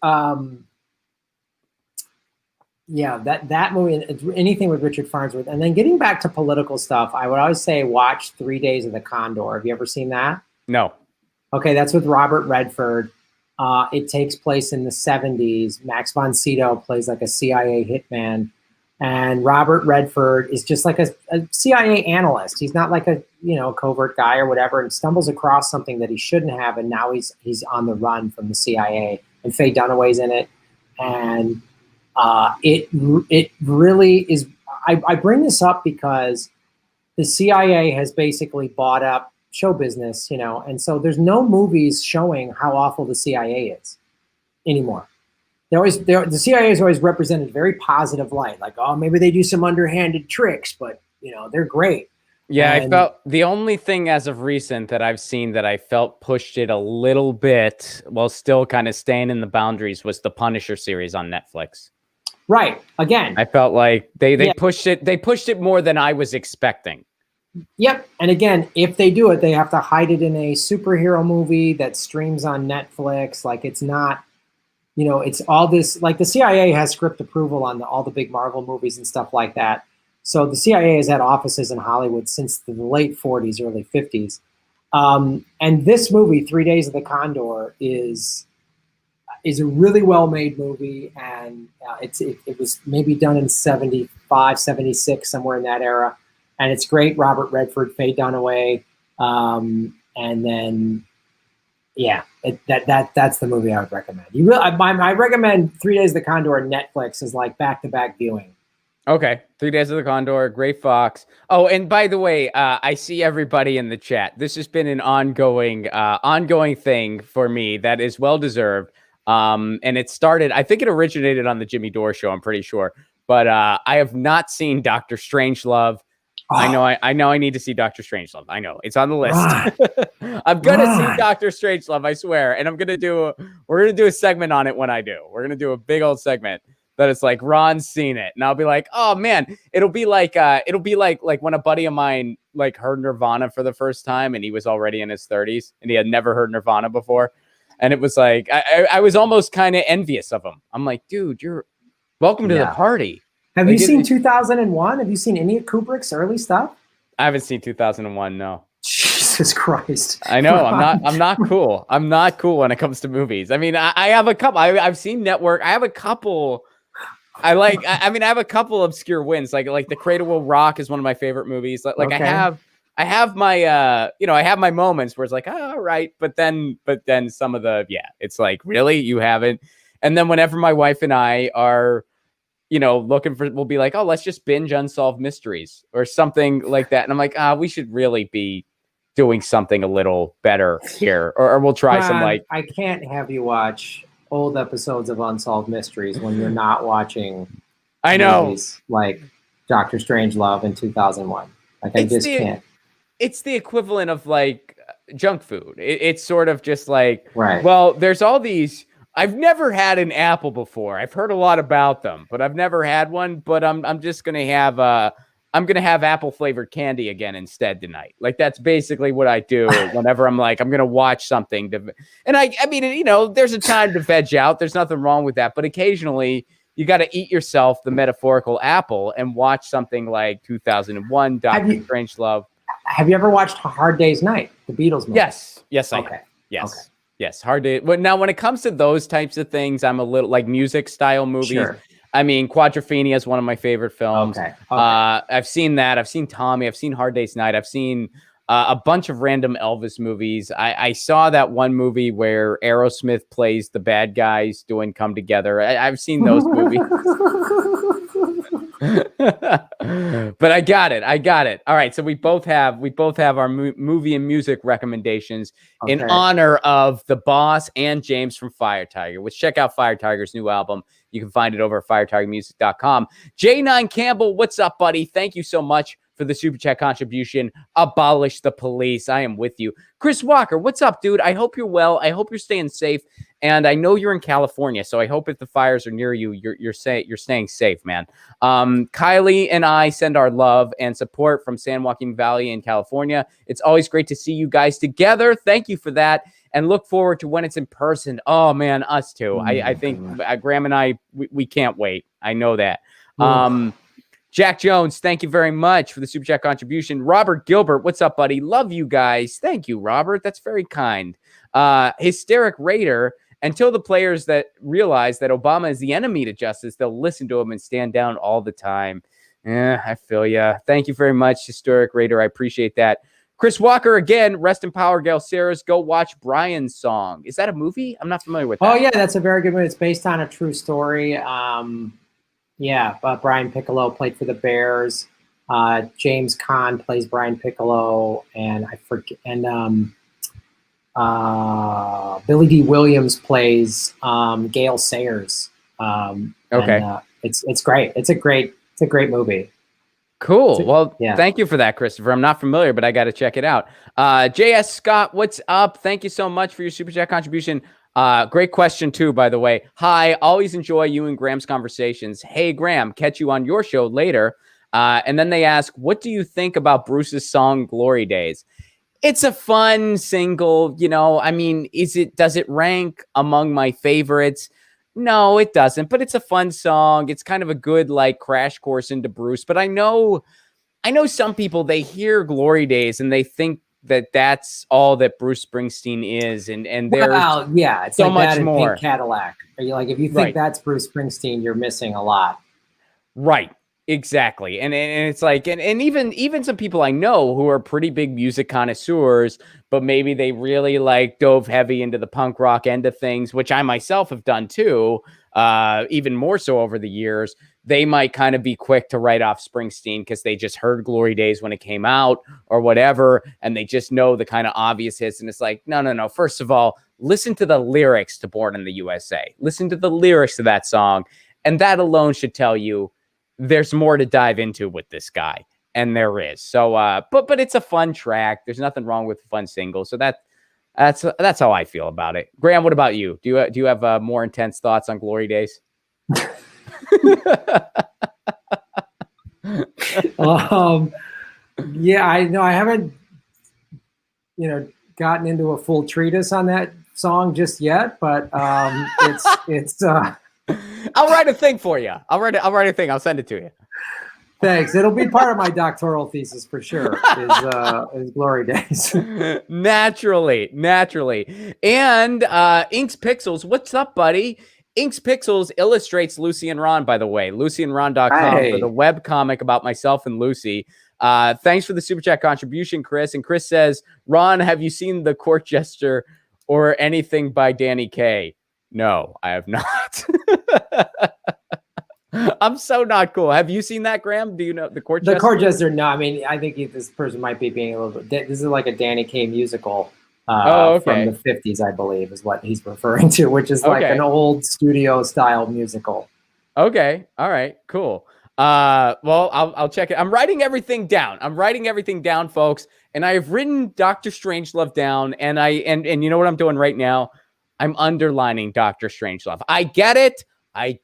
that movie, anything with Richard Farnsworth. And then getting back to political stuff, I would always say watch 3 Days of the Condor. Have you ever seen that? No. Okay, that's with Robert Redford. It takes place in the 70s. Max von Sydow plays like a CIA hitman. And Robert Redford is just like a CIA analyst. He's not like a covert guy or whatever, and stumbles across something that he shouldn't have, and now he's on the run from the CIA. And Faye Dunaway's in it, and it really is. I bring this up because the CIA has basically bought up show business, and so there's no movies showing how awful the CIA is anymore. The CIA is always represented very positive light, like, oh, maybe they do some underhanded tricks, but they're great. Yeah, I felt the only thing as of recent that I've seen that I felt pushed it a little bit while still kind of staying in the boundaries was the Punisher series on Netflix. Right. Again, I felt like they pushed it. They pushed it more than I was expecting. Yep. And again, if they do it, they have to hide it in a superhero movie that streams on Netflix. Like, it's not, it's all this, like the CIA has script approval on all the big Marvel movies and stuff like that. So the CIA has had offices in Hollywood since the late 40s, early 50s. And this movie, 3 Days of the Condor, is a really well-made movie. And it was maybe done in 75, 76, somewhere in that era. And it's great. Robert Redford, Faye Dunaway. And then, yeah, that's the movie I would recommend. I recommend 3 Days of the Condor on Netflix is like back-to-back viewing. Okay, 3 Days of the Condor, Gray Fox. Oh, and by the way, I see everybody in the chat. This has been an ongoing thing for me that is well-deserved. And it started, I think it originated on the Jimmy Dore show, I'm pretty sure. But I have not seen Dr. Strangelove. Oh. I know I need to see Dr. Strangelove. I know it's on the list. I'm going to see Dr. Strangelove, I swear. And we're going to do a segment on it when I do. We're going to do a big old segment that it's like Ron's seen it. And I'll be like, oh man, it'll be like when a buddy of mine like heard Nirvana for the first time and he was already in his 30s and he had never heard Nirvana before. And it was like, I was almost kind of envious of him. I'm like, dude, you're welcome to the party. Have you seen 2001? Have you seen any of Kubrick's early stuff? I haven't seen 2001. No. Jesus Christ. I know. I'm not cool. I'm not cool when it comes to movies. I mean, I have a couple. I've seen Network. I have a couple. I have a couple obscure wins. Like The Cradle Will Rock is one of my favorite movies. Like okay. I have my I have my moments where it's like, oh, all right, but then some of it's like, really, you haven't. And then whenever my wife and I are looking for, we'll be like, oh, let's just binge Unsolved Mysteries or something like that. And I'm like, we should really be doing something a little better here, or we'll try some like. I can't have you watch old episodes of Unsolved Mysteries when you're not watching. I know, movies like Dr. Strangelove in 2001. Like I just can't. It's the equivalent of like junk food. It's sort of just like, right. Well, there's all these. I've never had an apple before. I've heard a lot about them, but I've never had one. But I'm just gonna have apple flavored candy again instead tonight. Like that's basically what I do whenever I'm like I'm gonna watch something. And I mean, there's a time to veg out. There's nothing wrong with that. But occasionally you got to eat yourself the metaphorical apple and watch something like 2001, Dr. Strangelove. Have you ever watched Hard Day's Night, the Beatles movie? Yes, I have. Yes. Okay. Yes, Hard Day. Well, now, when it comes to those types of things, I'm a little like music style movies. Sure. I mean, Quadrophenia is one of my favorite films. Okay. I've seen that. I've seen Tommy. I've seen Hard Day's Night. I've seen a bunch of random Elvis movies. I saw that one movie where Aerosmith plays the bad guys doing Come Together. I've seen those movies. But I got it. All right. So we both have our movie and music recommendations in honor of the boss and James from Fire Tiger, which check out Fire Tiger's new album. You can find it over at firetigermusic.com. J9 Campbell, what's up, buddy? Thank you so much for the super chat contribution. Abolish the police. I am with you. Chris Walker, what's up, dude? I hope you're well. I hope you're staying safe. And I know you're in California, so I hope if the fires are near you, you're staying safe, man. Kylie and I send our love and support from San Joaquin Valley in California. It's always great to see you guys together. Thank you for that. And look forward to when it's in person. Oh, man, us too. I think Graham and I, we can't wait. I know that. Jack Jones, thank you very much for the super chat contribution. Robert Gilbert, what's up, buddy? Love you guys. Thank you, Robert. That's very kind. Hysteric Raider, until the players that realize that Obama is the enemy to justice, they'll listen to him and stand down all the time. I feel ya. Thank you very much, Hysteric Raider. I appreciate that. Chris Walker, again, rest in power, Gail Saris. Go watch Brian's Song. Is that a movie? I'm not familiar with that. Oh, yeah, that's a very good movie. It's based on a true story. Brian Piccolo played for the Bears. James Caan plays Brian Piccolo, and I forget. And Billy D. Williams plays Gail Sayers. Okay, and, it's great. It's a great movie. Cool. Thank you for that, Christopher. I'm not familiar, but I got to check it out. J.S. Scott, what's up? Thank you so much for your super chat contribution. Great question too, by the way. Hi, always enjoy you and Graham's conversations. Hey, Graham, catch you on your show later. And then they ask, what do you think about Bruce's song Glory Days? It's a fun single, I mean, does it rank among my favorites? No, it doesn't, but it's a fun song. It's kind of a good crash course into Bruce. But I know some people, they hear Glory Days and they think that that's all that Bruce Springsteen is, and there's it's so like much that in more. Pink Cadillac. Are you if you think that's Bruce Springsteen, you're missing a lot. Right. Exactly. And it's and even some people I know who are pretty big music connoisseurs, but maybe they really dove heavy into the punk rock end of things, which I myself have done too, even more so over the years. They might kind of be quick to write off Springsteen because they just heard Glory Days when it came out or whatever, and they just know the kind of obvious hits. And it's no. First of all, listen to the lyrics to Born in the USA. Listen to the lyrics to that song, and that alone should tell you there's more to dive into with this guy, and there is. So, but it's a fun track. There's nothing wrong with a fun single. So that's how I feel about it. Graham, what about you? Do you have more intense thoughts on Glory Days? I know I haven't, gotten into a full treatise on that song just yet, but it's. I'll write a thing for you. I'll write a thing. I'll send it to you. Thanks. It'll be part of my doctoral thesis for sure. Is Glory Days. Naturally. And Inks Pixels, what's up, buddy? Inks Pixels illustrates Lucy and Ron, by the way. LucyandRon.com for the web comic about myself and Lucy. Thanks for the super chat contribution, Chris. And Chris says, Ron, have you seen The Court Jester or anything by Danny Kaye? No, I have not. I'm so not cool. Have you seen that, Graham? Do you know The Court Jester? The Court Jester, no. I mean, I think this person might be being a little bit. This is like a Danny Kaye musical from the 50s, I believe, is what he's referring to, which is like an old studio style musical. Okay. All right. Cool. Well, I'll check it. I'm writing everything down, folks. And I have written Dr. Strangelove down, and you know what I'm doing right now? I'm underlining Dr. Strangelove. I get it. I'm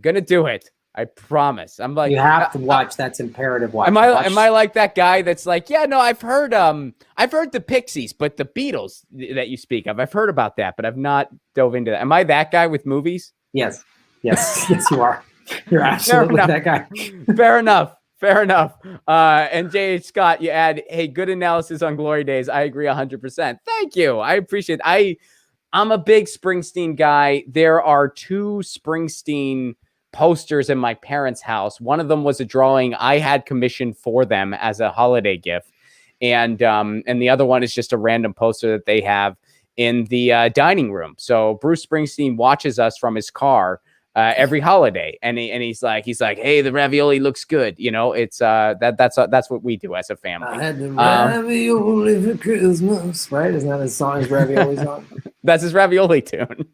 going to do it. I promise. I'm you have to watch. That's imperative. Watch. Am I like that guy that's I've heard the Pixies, but the Beatles that you speak of, I've heard about that, but I've not dove into that. Am I that guy with movies? Yes, you are. You're absolutely that guy. Fair enough. And J.H. Scott, you add, hey, good analysis on Glory Days. I agree 100%. Thank you. I appreciate it. I'm a big Springsteen guy. There are 2 Springsteen posters in my parents' house. One of them was a drawing I had commissioned for them as a holiday gift. And the other one is just a random poster that they have in the dining room. So Bruce Springsteen watches us from his car every holiday, and he's like, hey, the ravioli looks good. It's that's what we do as a family. I had the ravioli for Christmas, right? Isn't that his song? His ravioli song? That's his ravioli tune.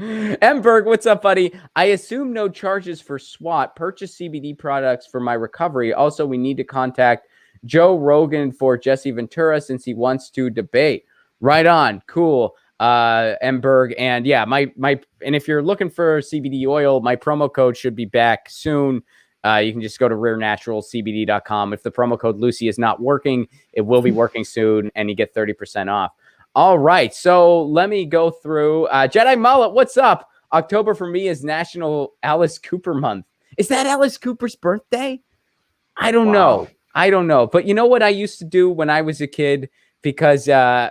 Emberg, what's up, buddy? I assume no charges for SWAT. Purchase CBD products for my recovery. Also, we need to contact Joe Rogan for Jesse Ventura since he wants to debate. Right on. Cool. Emberg, and and if you're looking for CBD oil, my promo code should be back soon. You can just go to rarenaturalcbd.com. If the promo code Lucy is not working, it will be working soon, and you get 30% off. All right, so let me go through. Jedi Mullet, what's up? October for me is National Alice Cooper Month. Is that Alice Cooper's birthday? I don't Wow. know. I don't know. But you know what I used to do when I was a kid, because I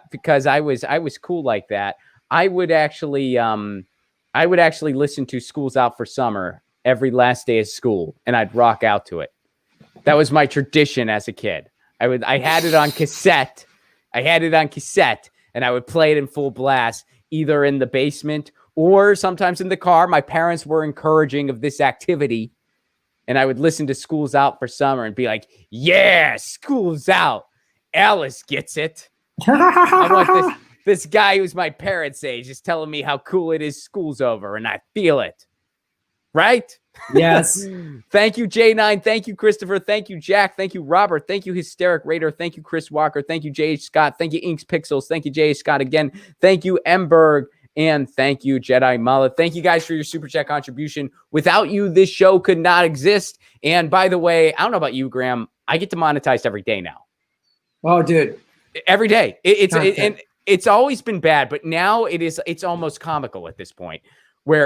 was cool like that. I would actually listen to School's Out for Summer every last day of school, and I'd rock out to it. That was my tradition as a kid. I had it on cassette. And I would play it in full blast, either in the basement or sometimes in the car. My parents were encouraging of this activity, and I would listen to School's Out for Summer and be like, yeah, school's out. Alice gets it. I want this guy who's my parents' age is telling me how cool it is school's over, and I feel it. Right? Yes. Thank you, J9. Thank you, Christopher. Thank you, Jack. Thank you, Robert. Thank you, Hysteric Raider. Thank you, Chris Walker. Thank you, J.H. Scott. Thank you, Inks Pixels. Thank you, J.H. Scott again. Thank you, Emberg. And thank you, Jedi Mullet. Thank you guys for your super chat contribution. Without you, this show could not exist. And by the way, I don't know about you, Graham. I get demonetized every day now. Oh, dude. Every day. And it's always been bad, but now it's almost comical at this point.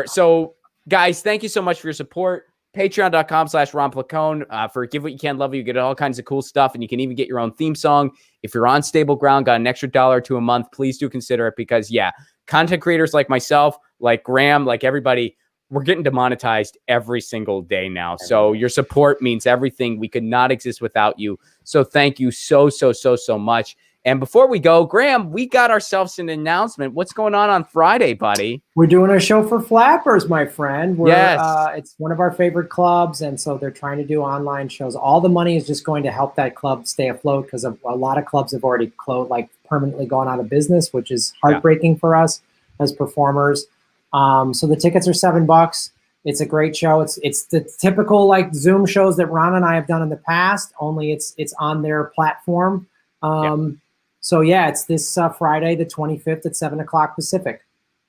So guys, thank you so much for your support. Patreon.com/Ron Placone. For Give What You Can, Love You get all kinds of cool stuff, and you can even get your own theme song. If you're on stable ground, got an extra $1 or $2 a month, please do consider it, because content creators like myself, like Graham, like everybody, we're getting demonetized every single day now. So your support means everything. We could not exist without you. So thank you so much. And before we go, Graham, we got ourselves an announcement. What's going on Friday, buddy? We're doing a show for Flappers, my friend. Yes. It's one of our favorite clubs, and so they're trying to do online shows. All the money is just going to help that club stay afloat, because a lot of clubs have already permanently gone out of business, which is heartbreaking for us as performers. So the tickets are $7. It's a great show. It's the typical Zoom shows that Ron and I have done in the past, only it's on their platform. So it's this Friday, the 25th at 7:00 Pacific.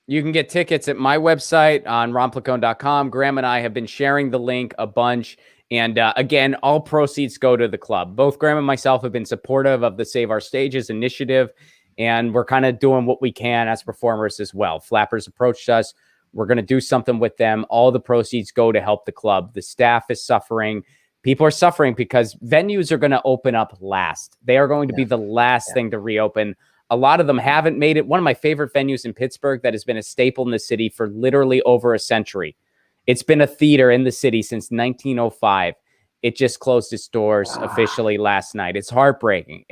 You can get tickets at my website on ronplacone.com. Graham and I have been sharing the link a bunch. And again, all proceeds go to the club. Both Graham and myself have been supportive of the Save Our Stages initiative, and we're kind of doing what we can as performers as well. Flappers approached us. We're going to do something with them. All the proceeds go to help the club. The staff is suffering. People are suffering because venues are going to open up last. They are going to be the last thing to reopen. A lot of them haven't made it. One of my favorite venues in Pittsburgh that has been a staple in the city for literally over a century. It's been a theater in the city since 1905. It just closed its doors officially last night. It's heartbreaking.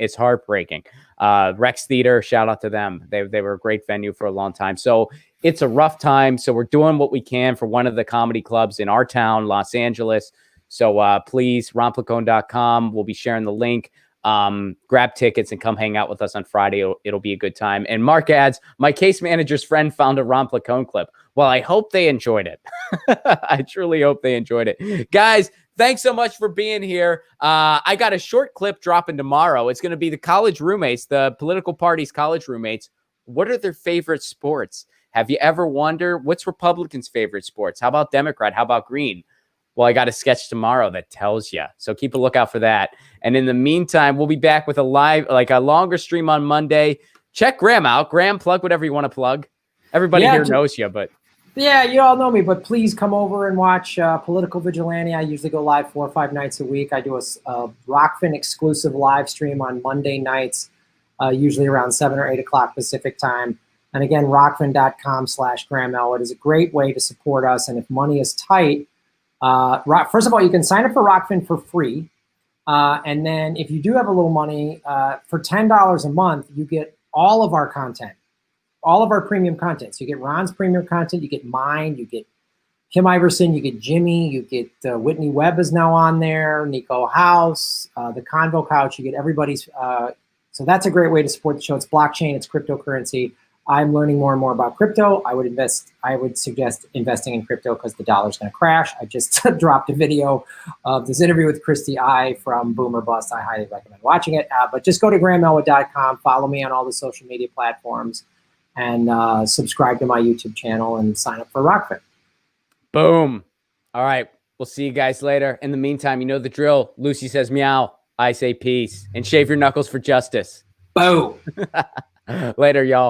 Rex Theater, shout out to them. They were a great venue for a long time. So it's a rough time. So we're doing what we can for one of the comedy clubs in our town, Los Angeles. So please, ronplacone.com. We'll be sharing the link. Grab tickets and come hang out with us on Friday. It'll be a good time. And Mark adds, my case manager's friend found a Ron Placone clip. Well, I hope they enjoyed it. I truly hope they enjoyed it. Guys, thanks so much for being here. I got a short clip dropping tomorrow. It's going to be the college roommates, the political party's college roommates. What are their favorite sports? Have you ever wondered what's Republicans' favorite sports? How about Democrat? How about Green? Well, I got a sketch tomorrow that tells you. So keep a lookout for that. And in the meantime, we'll be back with a longer stream on Monday. Check Graham out. Graham, plug whatever you want to plug. Everybody here knows you, but. Yeah, you all know me, but please come over and watch Political Vigilante. I usually go live 4 or 5 nights a week. I do a Rockfin exclusive live stream on Monday nights, usually around 7 or 8 o'clock Pacific time. And again, rockfin.com/Graham Elwood is a great way to support us. And if money is tight, first of all, you can sign up for Rockfin for free. And then if you do have a little money, for $10 a month, you get all of our content, all of our premium content. So you get Ron's premium content, you get mine, you get Kim Iverson, you get Jimmy, you get Whitney Webb is now on there, Nico House, the Convo Couch, you get everybody's. So that's a great way to support the show. It's blockchain, it's cryptocurrency. I'm learning more and more about crypto. I would suggest investing in crypto because the dollar's going to crash. I just dropped a video of this interview with Christy I from Boomer Bust. I highly recommend watching it. But just go to grahamelwood.com, follow me on all the social media platforms, and subscribe to my YouTube channel and sign up for Rockfin. Boom. All right. We'll see you guys later. In the meantime, you know the drill. Lucy says meow. I say peace. And shave your knuckles for justice. Boom. Later, y'all.